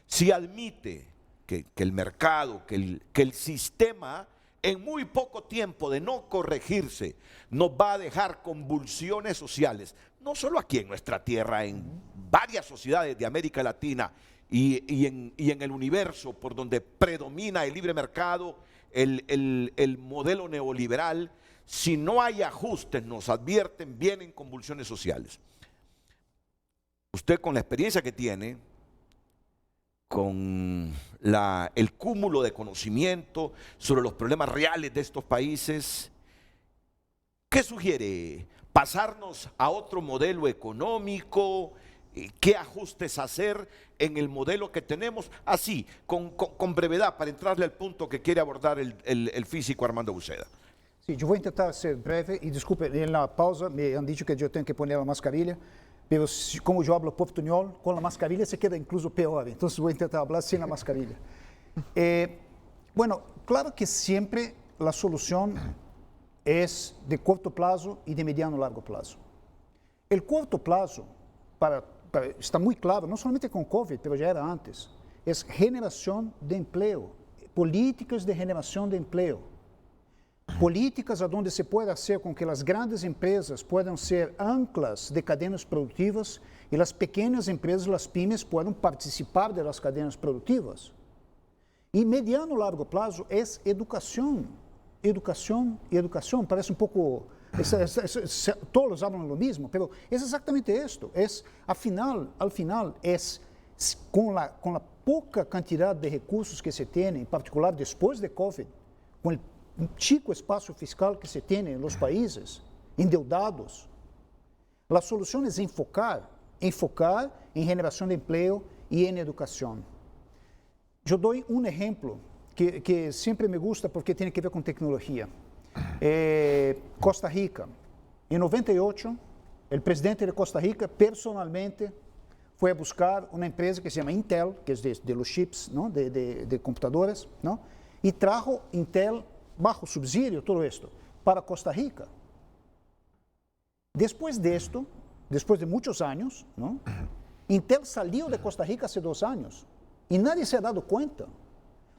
Si admite que el mercado, que el sistema, en muy poco tiempo de no corregirse, nos va a dejar convulsiones sociales, no solo aquí en nuestra tierra, en varias sociedades de América Latina y en el universo por donde predomina el libre mercado, el modelo neoliberal. Si no hay ajustes, nos advierten, vienen convulsiones sociales. Usted, con la experiencia que tiene, con el cúmulo de conocimiento sobre los problemas reales de estos países, ¿qué sugiere? ¿Pasarnos a otro modelo económico? ¿Qué ajustes hacer en el modelo que tenemos? Así, con brevedad, para entrarle al punto que quiere abordar el físico Armando Uceda. Sí, yo voy a intentar ser breve y disculpe, en la pausa me han dicho que yo tengo que poner la mascarilla, pero como yo hablo portuñol, con la mascarilla se queda incluso peor, entonces voy a intentar hablar sin la mascarilla. Bueno, claro que siempre la solución es de corto plazo y de mediano largo plazo. El corto plazo, está muy claro, no solamente con COVID, pero ya era antes, es generación de empleo, políticas de generación de empleo. Políticas onde se puede hacer com que as grandes empresas puedan ser anclas de cadenas produtivas e as pequenas empresas, as pymes, puedan participar das cadenas produtivas. E mediano largo plazo é educação. Educação e educação. Parece um pouco... todos hablan lo mismo, pero es exactamente esto. Al final es con la poca cantidad de recursos que se tiene, en particular después de COVID, con el chico espacio fiscal que se tiene en los países endeudados, la solución es enfocar en generación de empleo y en educación. Yo doy un ejemplo que siempre me gusta porque tiene que ver con tecnología. Costa Rica. En 98, el presidente de Costa Rica personalmente fue a buscar una empresa que se llama Intel, que es de los chips, ¿no? de computadoras, ¿no? Y trajo Intel bajo subsidio, todo esto, para Costa Rica. Después de esto, después de muchos años, ¿no? Intel salió de Costa Rica hace 2 años y nadie se ha dado cuenta.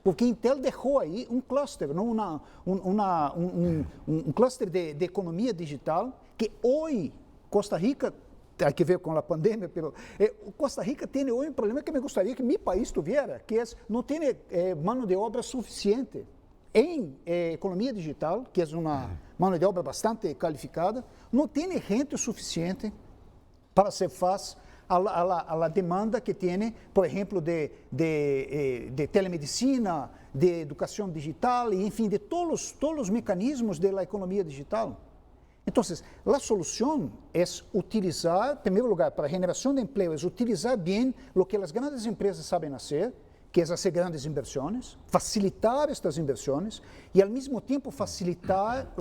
Porque Intel dejó ahí un clúster, ¿no? un clúster de economía digital que hoy Costa Rica, hay que ver con la pandemia, pero Costa Rica tiene hoy un problema que me gustaría que mi país tuviera, que es no tiene mano de obra suficiente. En economía digital, que es una mano de obra bastante calificada, no tiene gente suficiente para hacer face a la demanda que tiene, por ejemplo, de telemedicina, de educación digital, y en fin, de todos los mecanismos de la economía digital. Entonces, la solución es utilizar, en primer lugar, para generación de empleo, es utilizar bien lo que las grandes empresas saben hacer, que es hacer grandes inversiones, facilitar estas inversiones y al mismo tiempo facilitar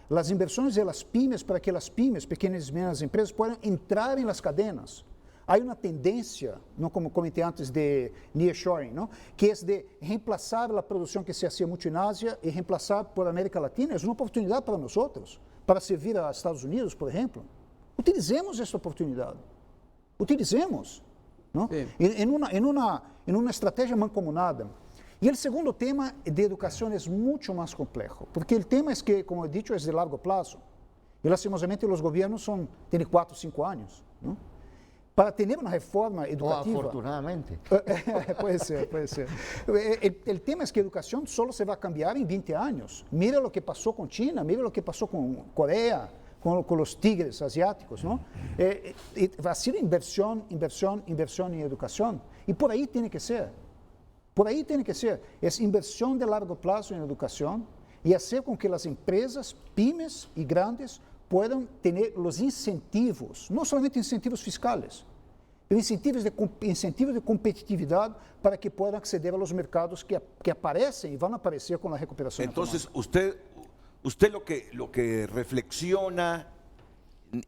las inversiones de las pymes para que las pymes, pequeñas y medianas empresas, puedan entrar en las cadenas. Hay una tendencia, ¿no? Como comenté antes, de nearshoring, ¿no? Que es de reemplazar la producción que se hacía mucho en Asia y reemplazar por América Latina. Es una oportunidad para nosotros, para servir a Estados Unidos, por ejemplo. Utilicemos esta oportunidad. Utilicemos, ¿no? Sí. En una estrategia mancomunada. Y el segundo tema de educación es mucho más complejo, porque el tema es que, como he dicho, es de largo plazo. Y lastimosamente los gobiernos tienen 4 o 5 años, ¿no? Para tener una reforma educativa... afortunadamente. Puede ser. El tema es que educación solo se va a cambiar en 20 años. Mira lo que pasó con China, mira lo que pasó con Corea, con los tigres asiáticos, ¿no? Va a ser inversión en educación. Y por ahí tiene que ser. Por ahí tiene que ser. Es inversión de largo plazo en educación y hacer con que las empresas, pymes y grandes, puedan tener los incentivos, no solamente incentivos fiscales, pero incentivos de competitividad para que puedan acceder a los mercados que aparecen y van a aparecer con la recuperación Entonces, económica. usted lo que reflexiona,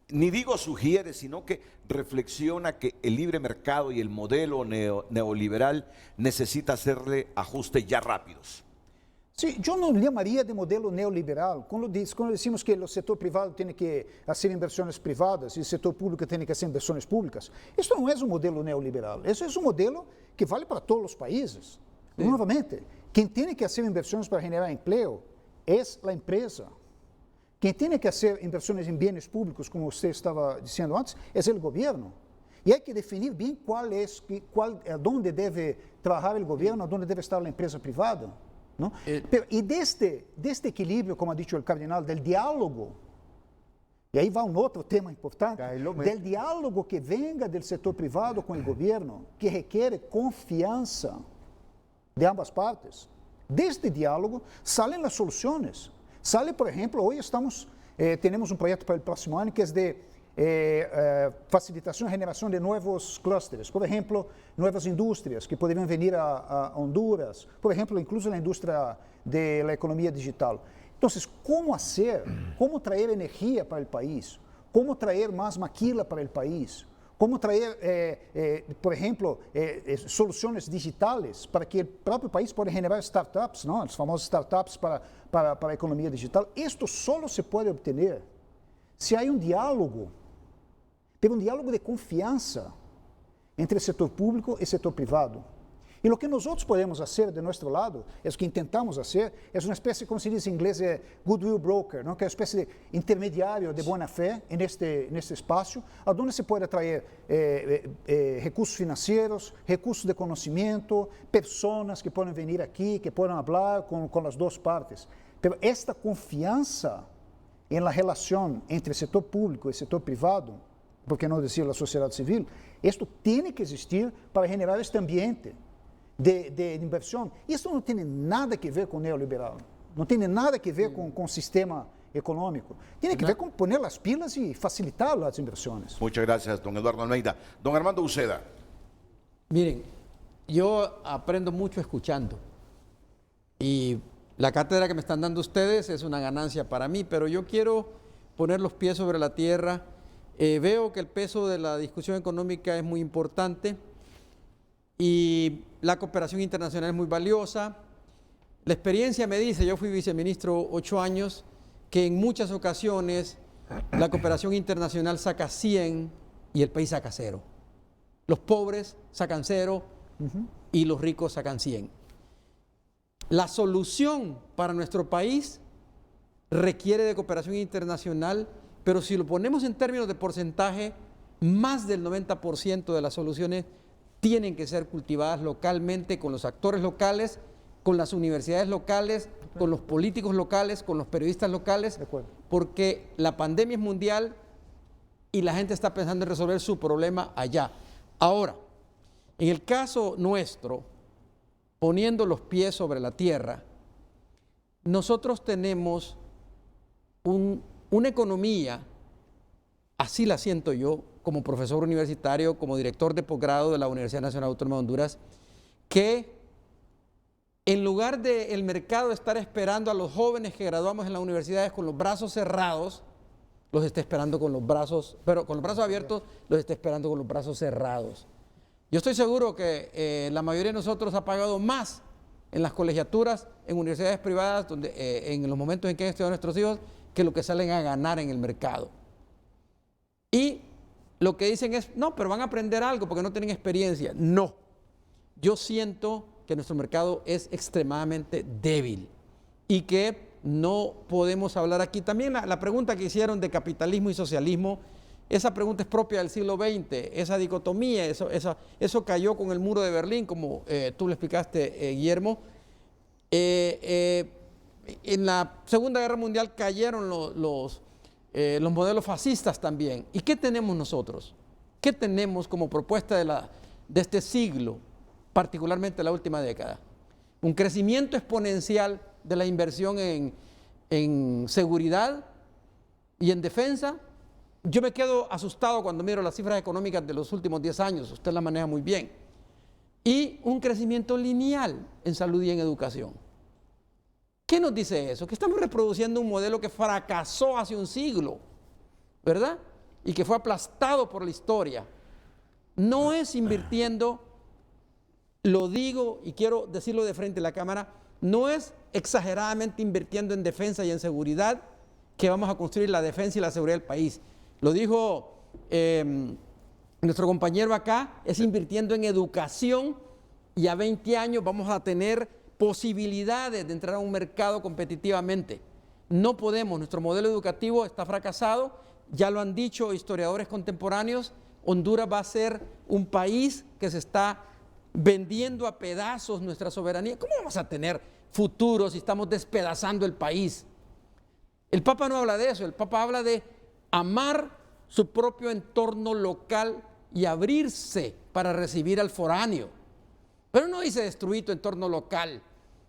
ni digo sugiere, sino que reflexiona que el libre mercado y el modelo neoliberal necesita hacerle ajustes ya rápidos. Sí, yo no llamaría de modelo neoliberal. Cuando decimos que el sector privado tiene que hacer inversiones privadas y el sector público tiene que hacer inversiones públicas, esto no es un modelo neoliberal, eso es un modelo que vale para todos los países. Sí. Nuevamente, quien tiene que hacer inversiones para generar empleo es la empresa. Quien tiene que hacer inversiones en bienes públicos, como usted estaba diciendo antes, es el gobierno. Y hay que definir bien dónde debe trabajar el gobierno, dónde debe estar la empresa privada, ¿no? Pero, y de este equilibrio, como ha dicho el cardenal, del diálogo, y ahí va un otro tema importante, del diálogo que venga del sector privado con el gobierno, que requiere confianza de ambas partes. De este diálogo salen las soluciones. Sale, por ejemplo, hoy tenemos un proyecto para el próximo año que es de facilitación y generación de nuevos clústeres. Por ejemplo, nuevas industrias que podrían venir a Honduras. Por ejemplo, incluso la industria de la economía digital. Entonces, ¿cómo traer energía para el país? ¿Cómo traer más maquila para el país? ¿Cómo traer, por ejemplo, soluciones digitales para que el propio país pueda generar startups, ¿no? Las famosas startups para la economía digital? Esto solo se puede obtener si hay un diálogo, pero un diálogo de confianza entre el sector público y el sector privado. Y lo que nosotros podemos hacer de nuestro lado, es que intentamos hacer, es una especie, como se dice en inglés, goodwill broker, ¿no? Que es una especie de intermediario de buena fe en este espacio, a donde se puede traer recursos financieros, recursos de conocimiento, personas que puedan venir aquí, que puedan hablar con las dos partes. Pero esta confianza en la relación entre el sector público y el sector privado, por qué no decir la sociedad civil, esto tiene que existir para generar este ambiente de inversión. Y esto no tiene nada que ver con neoliberal, no tiene nada que ver con sistema económico. Tiene que ver con poner las pilas y facilitar las inversiones. Muchas gracias, don Eduardo Almeida. Don Armando Uceda. Miren, yo aprendo mucho escuchando. Y la cátedra que me están dando ustedes es una ganancia para mí, pero yo quiero poner los pies sobre la tierra. Veo que el peso de la discusión económica es muy importante y la cooperación internacional es muy valiosa. La experiencia me dice, yo fui viceministro 8 años, que en muchas ocasiones la cooperación internacional saca 100 y el país saca 0. Los pobres sacan 0 y los ricos sacan 100. La solución para nuestro país requiere de cooperación internacional, pero si lo ponemos en términos de porcentaje, más del 90% de las soluciones tienen que ser cultivadas localmente, con los actores locales, con las universidades locales, con los políticos locales, con los periodistas locales, porque la pandemia es mundial, y la gente está pensando en resolver su problema allá. Ahora, en el caso nuestro, poniendo los pies sobre la tierra, nosotros tenemos una economía, así la siento yo, como profesor universitario, como director de posgrado de la Universidad Nacional Autónoma de Honduras, que en lugar del mercado estar esperando a los jóvenes que graduamos en las universidades con los brazos cerrados, los está esperando con los brazos, pero con los brazos abiertos, los está esperando con los brazos cerrados. Yo estoy seguro que la mayoría de nosotros ha pagado más en las colegiaturas, en universidades privadas, donde, en los momentos en que han estudiado nuestros hijos, que lo que salen a ganar en el mercado. Y lo que dicen es, no, pero van a aprender algo porque no tienen experiencia. No, yo siento que nuestro mercado es extremadamente débil y que no podemos hablar aquí. También la pregunta que hicieron de capitalismo y socialismo, esa pregunta es propia del siglo XX, esa dicotomía, eso cayó con el muro de Berlín, como tú lo explicaste, Guillermo. En la Segunda Guerra Mundial cayeron los modelos fascistas también. ¿Y qué tenemos nosotros? ¿Qué tenemos como propuesta de este siglo, particularmente la última década? Un crecimiento exponencial de la inversión en seguridad y en defensa. Yo me quedo asustado cuando miro las cifras económicas de los últimos 10 años, usted las maneja muy bien. Y un crecimiento lineal en salud y en educación. ¿Qué nos dice eso? Que estamos reproduciendo un modelo que fracasó hace un siglo, ¿verdad? Y que fue aplastado por la historia. No es invirtiendo, lo digo y quiero decirlo de frente a la cámara, no es exageradamente invirtiendo en defensa y en seguridad que vamos a construir la defensa y la seguridad del país. Lo dijo nuestro compañero acá, es invirtiendo en educación y a 20 años vamos a tener posibilidades de entrar a un mercado competitivamente. No podemos, nuestro modelo educativo está fracasado, ya lo han dicho historiadores contemporáneos, Honduras va a ser un país que se está vendiendo a pedazos nuestra soberanía. ¿Cómo vamos a tener futuro si estamos despedazando el país? El Papa no habla de eso, el Papa habla de amar su propio entorno local y abrirse para recibir al foráneo. Pero no dice destruir tu entorno local,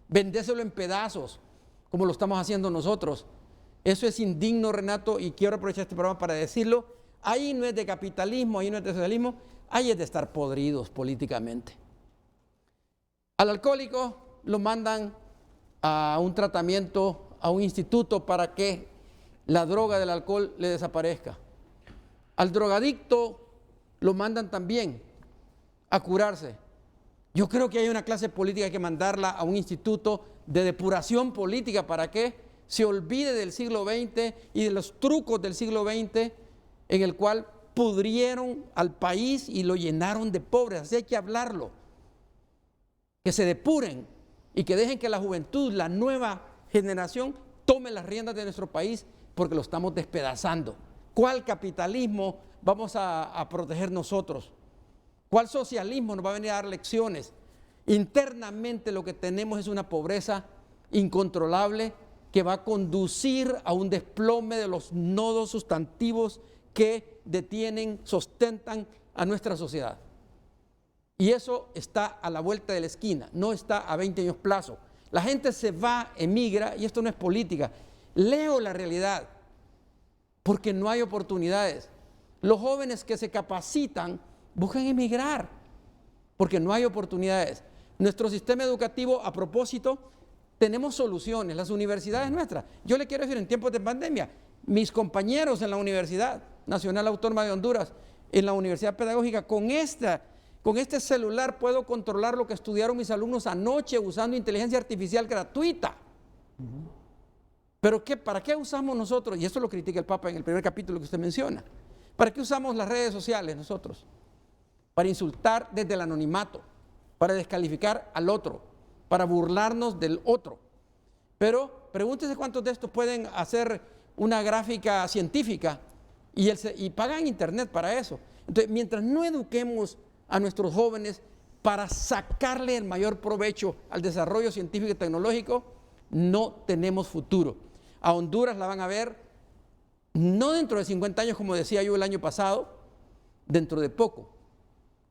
vendéselo en pedazos, como lo estamos haciendo nosotros. Eso es indigno, Renato, y quiero aprovechar este programa para decirlo. Ahí no es de capitalismo, ahí no es de socialismo, ahí es de estar podridos políticamente. Al alcohólico lo mandan a un tratamiento, a un instituto para que la droga del alcohol le desaparezca. Al drogadicto lo mandan también a curarse. Yo creo que hay una clase política que hay que mandarla a un instituto de depuración política para que se olvide del siglo XX y de los trucos del siglo XX en el cual pudrieron al país y lo llenaron de pobres. Así hay que hablarlo. Que se depuren y que dejen que la juventud, la nueva generación, tome las riendas de nuestro país porque lo estamos despedazando. ¿Cuál capitalismo vamos a proteger nosotros? ¿Cuál socialismo nos va a venir a dar lecciones? Internamente lo que tenemos es una pobreza incontrolable que va a conducir a un desplome de los nodos sustantivos que detienen, sostentan a nuestra sociedad. Y eso está a la vuelta de la esquina, no está a 20 años plazo. La gente se va, emigra, y esto no es política. Leo la realidad, porque no hay oportunidades. Los jóvenes que se capacitan buscan emigrar, porque no hay oportunidades. Nuestro sistema educativo, a propósito, tenemos soluciones, las universidades nuestras. Yo le quiero decir, en tiempos de pandemia, mis compañeros en la Universidad Nacional Autónoma de Honduras, en la Universidad Pedagógica, con este celular puedo controlar lo que estudiaron mis alumnos anoche usando inteligencia artificial gratuita. Pero ¿para qué usamos nosotros? Y esto lo critica el Papa en el primer capítulo que usted menciona. ¿Para qué usamos las redes sociales nosotros? Para insultar desde el anonimato, para descalificar al otro, para burlarnos del otro. Pero pregúntese cuántos de estos pueden hacer una gráfica científica y pagan internet para eso. Entonces, mientras no eduquemos a nuestros jóvenes para sacarle el mayor provecho al desarrollo científico y tecnológico, no tenemos futuro. A Honduras la van a ver no dentro de 50 años, como decía yo el año pasado, dentro de poco,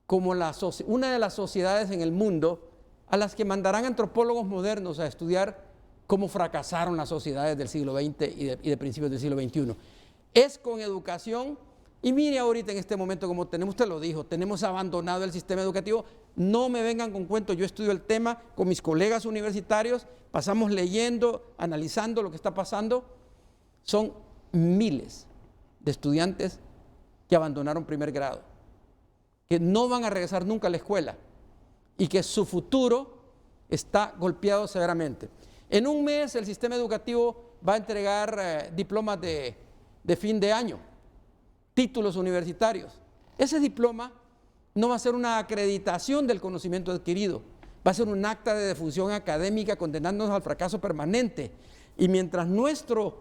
como una de las sociedades en el mundo a las que mandarán antropólogos modernos a estudiar cómo fracasaron las sociedades del siglo XX y de principios del siglo XXI. Es con educación, y mire ahorita en este momento como tenemos, usted lo dijo, tenemos abandonado el sistema educativo. No me vengan con cuentos, yo estudio el tema con mis colegas universitarios, pasamos leyendo, analizando lo que está pasando. Son miles de estudiantes que abandonaron primer grado, que no van a regresar nunca a la escuela y que su futuro está golpeado severamente. En un mes el sistema educativo va a entregar diplomas de fin de año, títulos universitarios. Ese diploma no va a ser una acreditación del conocimiento adquirido, va a ser un acta de defunción académica condenándonos al fracaso permanente. Y mientras nuestros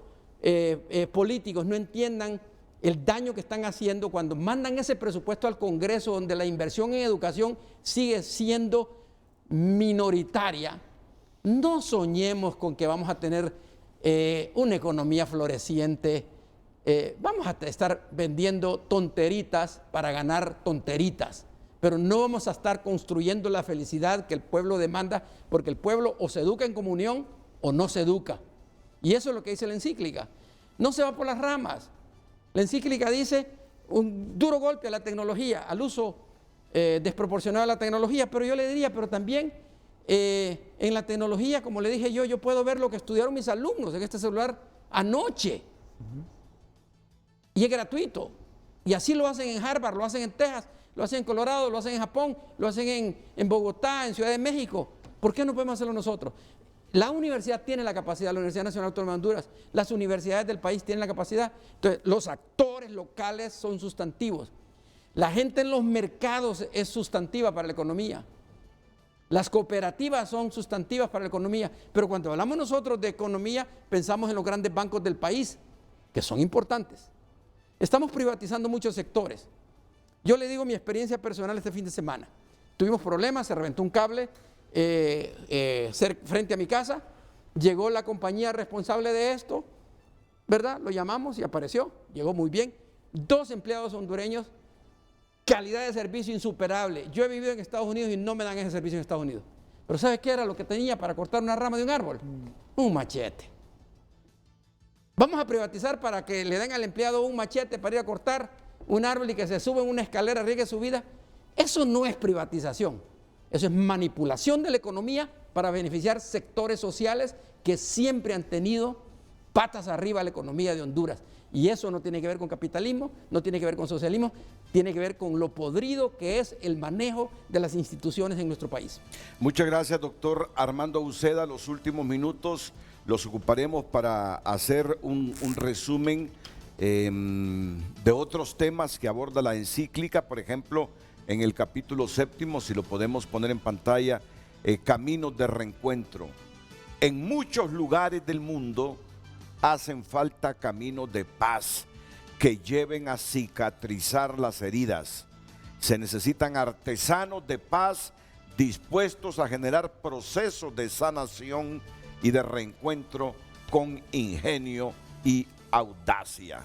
políticos no entiendan el daño que están haciendo cuando mandan ese presupuesto al Congreso, donde la inversión en educación sigue siendo minoritaria, no soñemos con que vamos a tener una economía floreciente. Vamos a estar vendiendo tonteritas para ganar tonteritas, pero no vamos a estar construyendo la felicidad que el pueblo demanda, porque el pueblo o se educa en comunión o no se educa. Y eso es lo que dice la encíclica. No se va por las ramas. La encíclica dice un duro golpe a la tecnología, al uso desproporcionado de la tecnología, pero yo le diría, pero también en la tecnología, como le dije yo puedo ver lo que estudiaron mis alumnos en este celular anoche. Y es gratuito. Y así lo hacen en Harvard, lo hacen en Texas, lo hacen en Colorado, lo hacen en Japón, lo hacen en Bogotá, en Ciudad de México. ¿Por qué no podemos hacerlo nosotros? La universidad tiene la capacidad, la Universidad Nacional Autónoma de Honduras, las universidades del país tienen la capacidad. Entonces, los actores locales son sustantivos. La gente en los mercados es sustantiva para la economía. Las cooperativas son sustantivas para la economía. Pero cuando hablamos nosotros de economía, pensamos en los grandes bancos del país, que son importantes. Estamos privatizando muchos sectores. Yo le digo mi experiencia personal este fin de semana. Tuvimos problemas, se reventó un cable frente a mi casa, llegó la compañía responsable de esto, ¿verdad? Lo llamamos y apareció, llegó muy bien. 2 empleados hondureños, calidad de servicio insuperable. Yo he vivido en Estados Unidos y no me dan ese servicio en Estados Unidos. Pero ¿sabe qué era lo que tenía para cortar una rama de un árbol? Un machete. Vamos a privatizar para que le den al empleado un machete para ir a cortar un árbol y que se suba en una escalera, arriesgue su vida. Eso no es privatización. Eso es manipulación de la economía para beneficiar sectores sociales que siempre han tenido patas arriba a la economía de Honduras. Y eso no tiene que ver con capitalismo, no tiene que ver con socialismo, tiene que ver con lo podrido que es el manejo de las instituciones en nuestro país. Muchas gracias, doctor Armando Uceda. Los últimos minutos los ocuparemos para hacer un resumen de otros temas que aborda la encíclica, por ejemplo, en el capítulo 7, si lo podemos poner en pantalla, caminos de reencuentro. En muchos lugares del mundo hacen falta caminos de paz que lleven a cicatrizar las heridas. Se necesitan artesanos de paz dispuestos a generar procesos de sanación y de reencuentro con ingenio y audacia.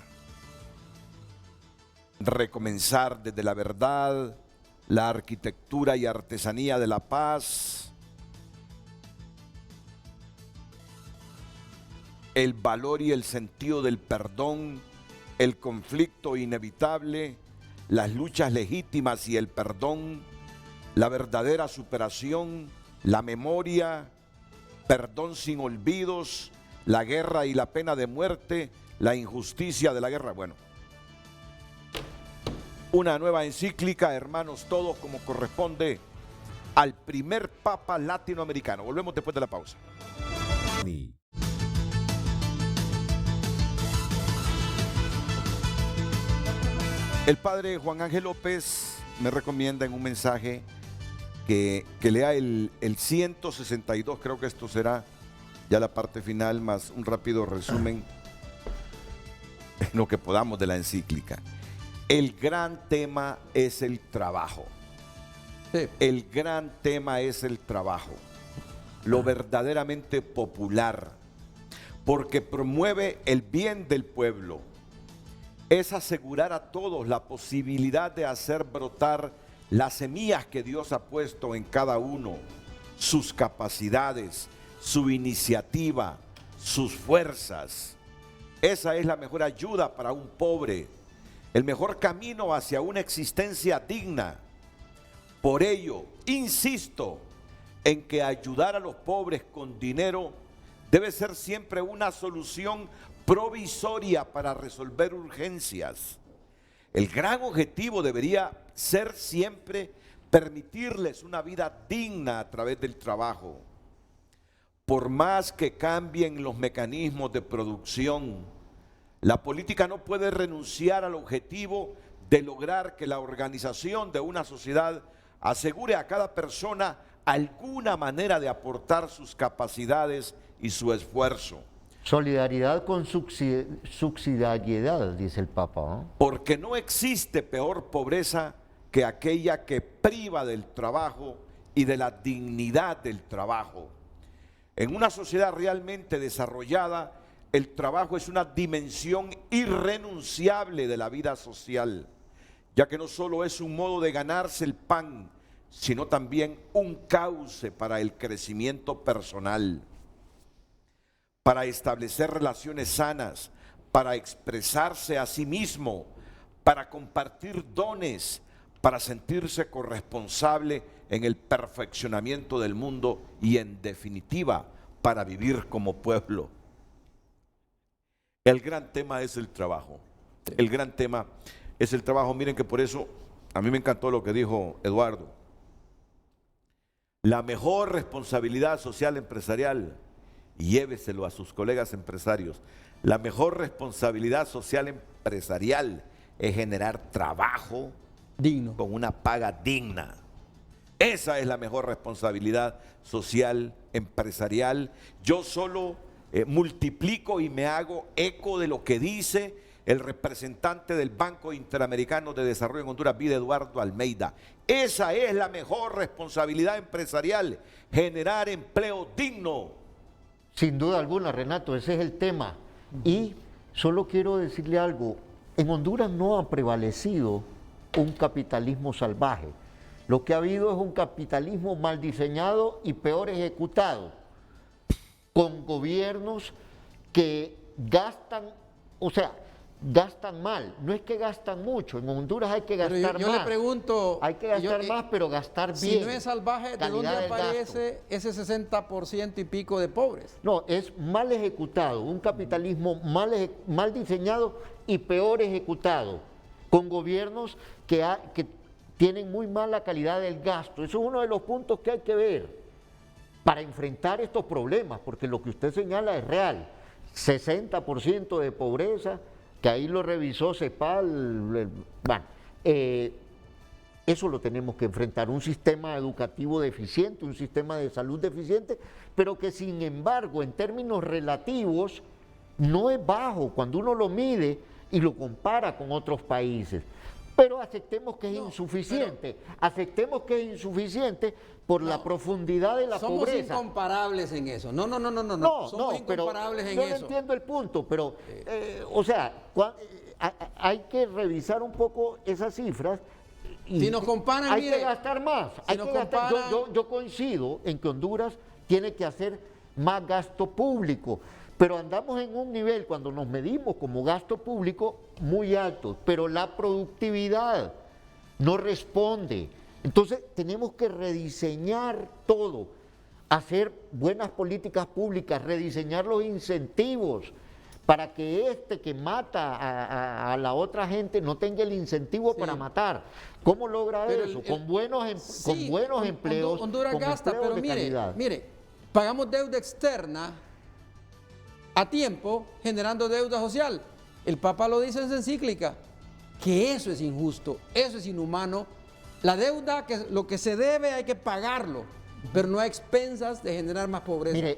Recomenzar desde la verdad, la arquitectura y artesanía de la paz, el valor y el sentido del perdón, el conflicto inevitable, las luchas legítimas y el perdón, la verdadera superación, la memoria, perdón sin olvidos, la guerra y la pena de muerte, la injusticia de la guerra. Bueno, una nueva encíclica, hermanos, todos como corresponde al primer papa latinoamericano. Volvemos después de la pausa. El padre Juan Ángel López me recomienda en un mensaje que lea el 162, creo que esto será ya la parte final, más un rápido resumen en lo que podamos de la encíclica. El gran tema es el trabajo. Sí. El gran tema es el trabajo, lo verdaderamente popular, porque promueve el bien del pueblo, es asegurar a todos la posibilidad de hacer brotar las semillas que Dios ha puesto en cada uno, sus capacidades, su iniciativa, sus fuerzas. Esa es la mejor ayuda para un pobre, el mejor camino hacia una existencia digna. Por ello, insisto en que ayudar a los pobres con dinero debe ser siempre una solución provisoria para resolver urgencias. El gran objetivo debería ser siempre permitirles una vida digna a través del trabajo. Por más que cambien los mecanismos de producción, la política no puede renunciar al objetivo de lograr que la organización de una sociedad asegure a cada persona alguna manera de aportar sus capacidades y su esfuerzo. Solidaridad con subsidiariedad, dice el Papa, ¿no? Porque no existe peor pobreza que aquella que priva del trabajo y de la dignidad del trabajo. En una sociedad realmente desarrollada, el trabajo es una dimensión irrenunciable de la vida social, ya que no solo es un modo de ganarse el pan, sino también un cauce para el crecimiento personal, para establecer relaciones sanas, para expresarse a sí mismo, para compartir dones, para sentirse corresponsable en el perfeccionamiento del mundo y, en definitiva, para vivir como pueblo. El gran tema es el trabajo. El gran tema es el trabajo. Miren que por eso a mí me encantó lo que dijo Eduardo. La mejor responsabilidad social empresarial, y lléveselo a sus colegas empresarios, la mejor responsabilidad social empresarial es generar trabajo Digno. con una paga digna. Esa es la mejor responsabilidad social empresarial. Yo solo multiplico y me hago eco de lo que dice el representante del Banco Interamericano de Desarrollo en Honduras, Vida Eduardo Almeida. Esa es la mejor responsabilidad empresarial, generar empleo digno. Sin duda alguna, Renato, ese es el tema. Y solo quiero decirle algo, en Honduras no ha prevalecido un capitalismo salvaje. Lo que ha habido es un capitalismo mal diseñado y peor ejecutado, con gobiernos que gastan, o sea, gastan mal. No es que gastan mucho, en Honduras hay que gastar Pero yo más. le pregunto, hay que gastar más, pero gastar bien. si no es salvaje, ¿de dónde calidad del aparece ese 60% y pico de pobres? No, es mal ejecutado, un capitalismo mal diseñado y peor ejecutado, con gobiernos que tienen muy mala calidad del gasto. Eso es uno de los puntos que hay que ver para enfrentar estos problemas, porque lo que usted señala es real. 60% de pobreza, que ahí lo revisó CEPAL, eso lo tenemos que enfrentar, un sistema educativo deficiente, un sistema de salud deficiente, pero que sin embargo en términos relativos no es bajo cuando uno lo mide y lo compara con otros países. Pero aceptemos que es insuficiente, aceptemos que es insuficiente por la profundidad de la pobreza. Somos incomparables en eso. No. Somos incomparables en yo eso. No entiendo el punto, pero, o sea, hay que revisar un poco esas cifras. Y si nos comparan, hay mire, que gastar más. Si nos comparan, yo coincido en que Honduras tiene que hacer más gasto público, pero andamos en un nivel, cuando nos medimos como gasto público, muy alto, pero la productividad no responde. Entonces tenemos que rediseñar todo, hacer buenas políticas públicas, rediseñar los incentivos para que este que mata a la otra gente no tenga el incentivo para matar. ¿Cómo logra eso? Con buenos empleos. Honduras con gasta, empleos pero de calidad. mire, pagamos deuda externa a tiempo, generando deuda social. El Papa lo dice en su encíclica, que eso es injusto, eso es inhumano. La deuda, lo que se debe hay que pagarlo, pero no a expensas de generar más pobreza. Mire,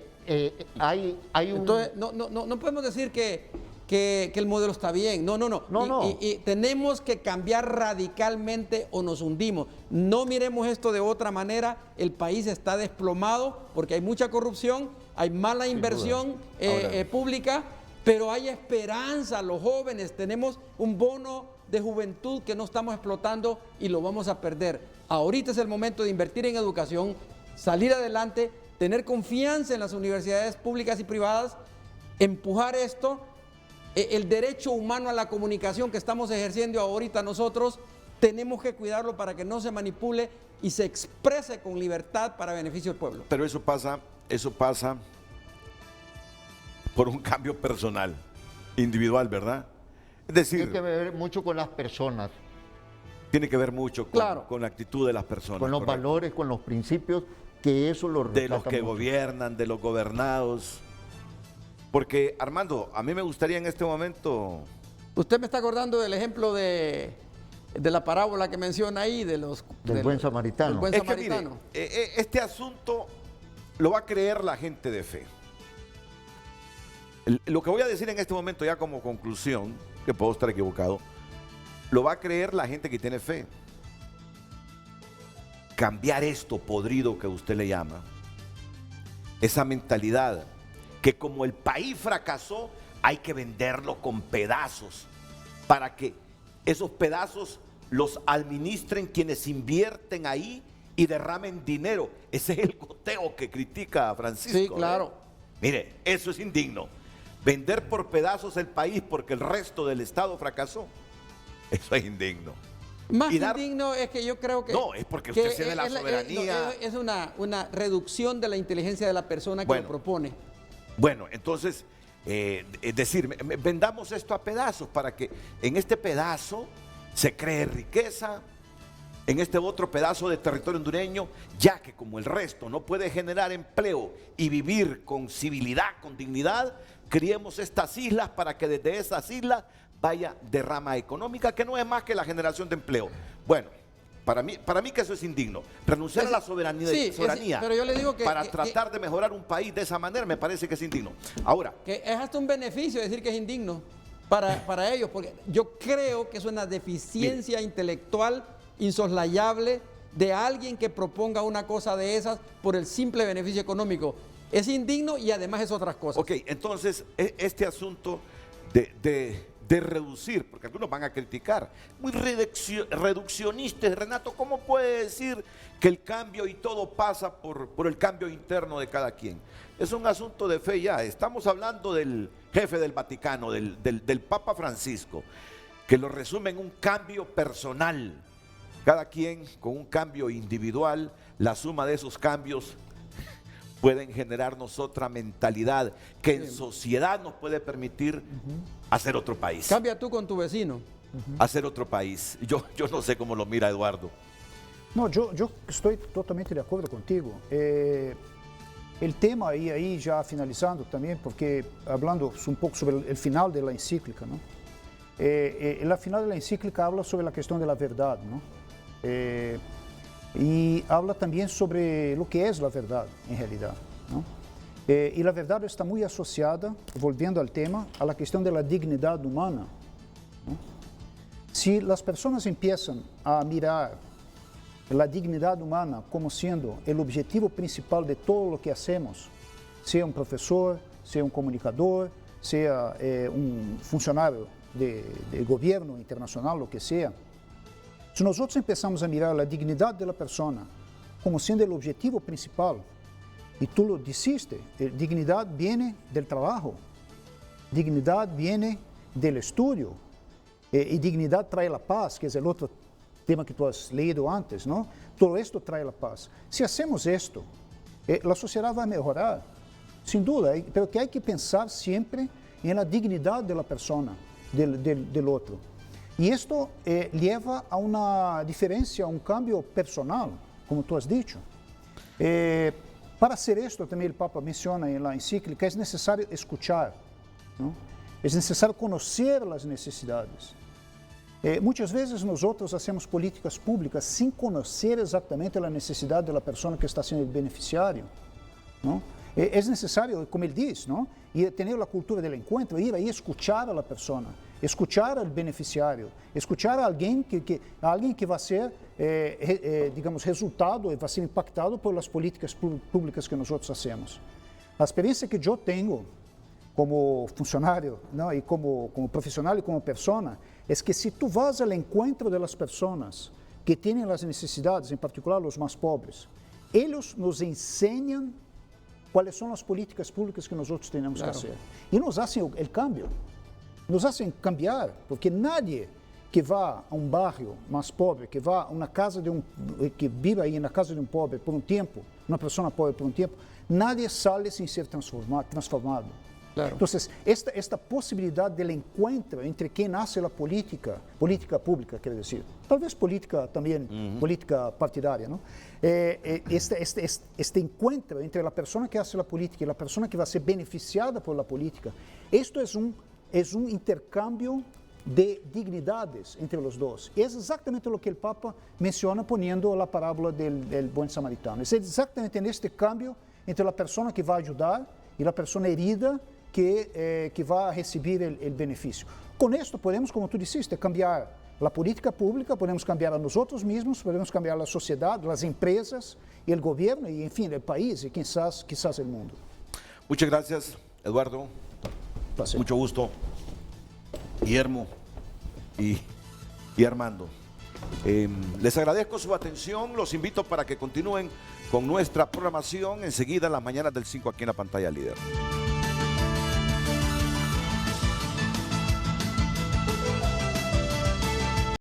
hay un... Entonces, no podemos decir que el modelo está bien. No. Y tenemos que cambiar radicalmente o nos hundimos. No miremos esto de otra manera. El país está desplomado porque hay mucha corrupción, hay mala inversión pública. pero hay esperanza. Los jóvenes tenemos un bono de juventud que no estamos explotando y lo vamos a perder. Ahorita es el momento de invertir en educación, salir adelante, tener confianza en las universidades públicas y privadas, empujar esto. El derecho humano a la comunicación que estamos ejerciendo ahorita nosotros, tenemos que cuidarlo para que no se manipule y se exprese con libertad para beneficio del pueblo. Pero eso pasa por un cambio personal, individual, ¿verdad? Es decir, Tiene que ver mucho con las personas, tiene que ver mucho con, Claro. con la actitud de las personas. con los correcto. valores, con los principios, que eso lo De los retrata que mucho. gobiernan, de los gobernados. Porque, Armando, a mí me gustaría en este momento... Usted me está acordando del ejemplo de la parábola que menciona ahí, Del buen samaritano. Del buen Es que, mire, samaritano. este asunto lo va a creer la gente de fe. Lo que voy a decir en este momento ya como conclusión, que puedo estar equivocado, lo va a creer la gente que tiene fe. Cambiar esto podrido que usted le llama, esa mentalidad que como el país fracasó, hay que venderlo con pedazos para que esos pedazos los administren quienes invierten ahí y derramen dinero. Ese es el goteo que critica a Francisco. Sí, claro. Mire, eso es indigno. Vender por pedazos el país porque el resto del Estado fracasó. Eso es indigno. Más y dar- indigno es que yo creo que... No, es porque usted tiene la es soberanía. Es una reducción de la inteligencia de la persona que Bueno. lo propone. Bueno, entonces, es decir, vendamos esto a pedazos para que en este pedazo se cree riqueza, en este otro pedazo de territorio hondureño, ya que como el resto no puede generar empleo y vivir con civilidad, con dignidad, criemos estas islas para que desde esas islas vaya derrama económica, que no es más que la generación de empleo. Bueno, para mí que eso es indigno. Renunciar a la soberanía, Sí, soberanía pero yo le digo que- para que- tratar de mejorar un país de esa manera me parece que es indigno. Ahora, Que es hasta un beneficio decir que es indigno para ellos, porque yo creo que es una deficiencia intelectual insoslayable de alguien que proponga una cosa de esas por el simple beneficio económico. Es indigno y además es otras cosas. ok, entonces este asunto de reducir, porque algunos van a criticar, muy reduccionistas, Renato, ¿cómo puede decir que el cambio y todo pasa por el cambio interno de cada quien? Es un asunto de fe ya, estamos hablando del jefe del Vaticano, del Papa Francisco, que lo resume en un cambio personal, cada quien con un cambio individual, la suma de esos cambios pueden generarnos otra mentalidad que en sociedad nos puede permitir hacer otro país. Cambia tú con tu vecino. Hacer otro país. Yo no sé cómo lo mira Eduardo. No, yo estoy totalmente de acuerdo contigo. El tema ahí ya finalizando también, porque hablando un poco sobre el final de la encíclica, ¿no? La final de la encíclica habla sobre la cuestión de la verdad, ¿no? Y habla también sobre lo que es la verdad en realidad, ¿no? Y la verdad está muy asociada, volviendo al tema, a la cuestión de la dignidad humana, ¿no? Si las personas empiezan a mirar la dignidad humana como siendo el objetivo principal de todo lo que hacemos, sea un profesor, sea un comunicador, sea un funcionario de gobierno internacional, lo que sea, si nosotros empezamos a mirar la dignidad de la persona como siendo el objetivo principal, y tú lo dijiste, dignidad viene del trabajo, dignidad viene del estudio, y dignidad trae la paz, que es el otro tema que tú has leído antes, ¿no? Todo esto trae la paz. Si hacemos esto, la sociedad va a mejorar, sin duda, pero que hay que pensar siempre en la dignidad de la persona, del otro. Y esto lleva a una diferencia, a un cambio personal, como tú has dicho. Para hacer esto, también el Papa menciona en la encíclica, es necesario escuchar, ¿no? Es necesario conocer las necesidades. Muchas veces nosotros hacemos políticas públicas sin conocer exactamente la necesidad de la persona que está siendo el beneficiario, ¿no? Es necesario, como él dice, ¿no? Y tener la cultura del encuentro, ir ahí a escuchar a la persona, escuchar al beneficiario, escuchar a alguien que va a ser, digamos, resultado, va a ser impactado por las políticas públicas que nosotros hacemos. La experiencia que yo tengo como funcionario, ¿no? Y como profesional y como persona, es que si tú vas al encuentro de las personas que tienen las necesidades, en particular los más pobres, ellos nos enseñan cuáles son las políticas públicas que nosotros tenemos que hacer. Y nos hacen el cambio, nos hacen cambiar, porque nadie que va a un barrio más pobre, que va a una casa que vive ahí en la casa de un pobre por un tiempo, una persona pobre por un tiempo, nadie sale sin ser transformado. Claro. Entonces, esta posibilidad del encuentro entre quien hace la política pública, quiero decir, tal vez política también, política partidaria, ¿no? Este encuentro entre la persona que hace la política y la persona que va a ser beneficiada por la política, esto es un intercambio de dignidades entre los dos. Es exactamente lo que el Papa menciona poniendo la parábola del buen samaritano. Es exactamente en este cambio entre la persona que va a ayudar y la persona herida que va a recibir el beneficio. Con esto podemos, como tú dijiste, cambiar la política pública, podemos cambiar a nosotros mismos, podemos cambiar la sociedad, las empresas, y el gobierno, y en fin, el país, y quizás el mundo. Muchas gracias, Eduardo. Placer. Mucho gusto. Guillermo y Armando. Les agradezco su atención, los invito para que continúen con nuestra programación enseguida en las mañanas del 5 aquí en la pantalla líder.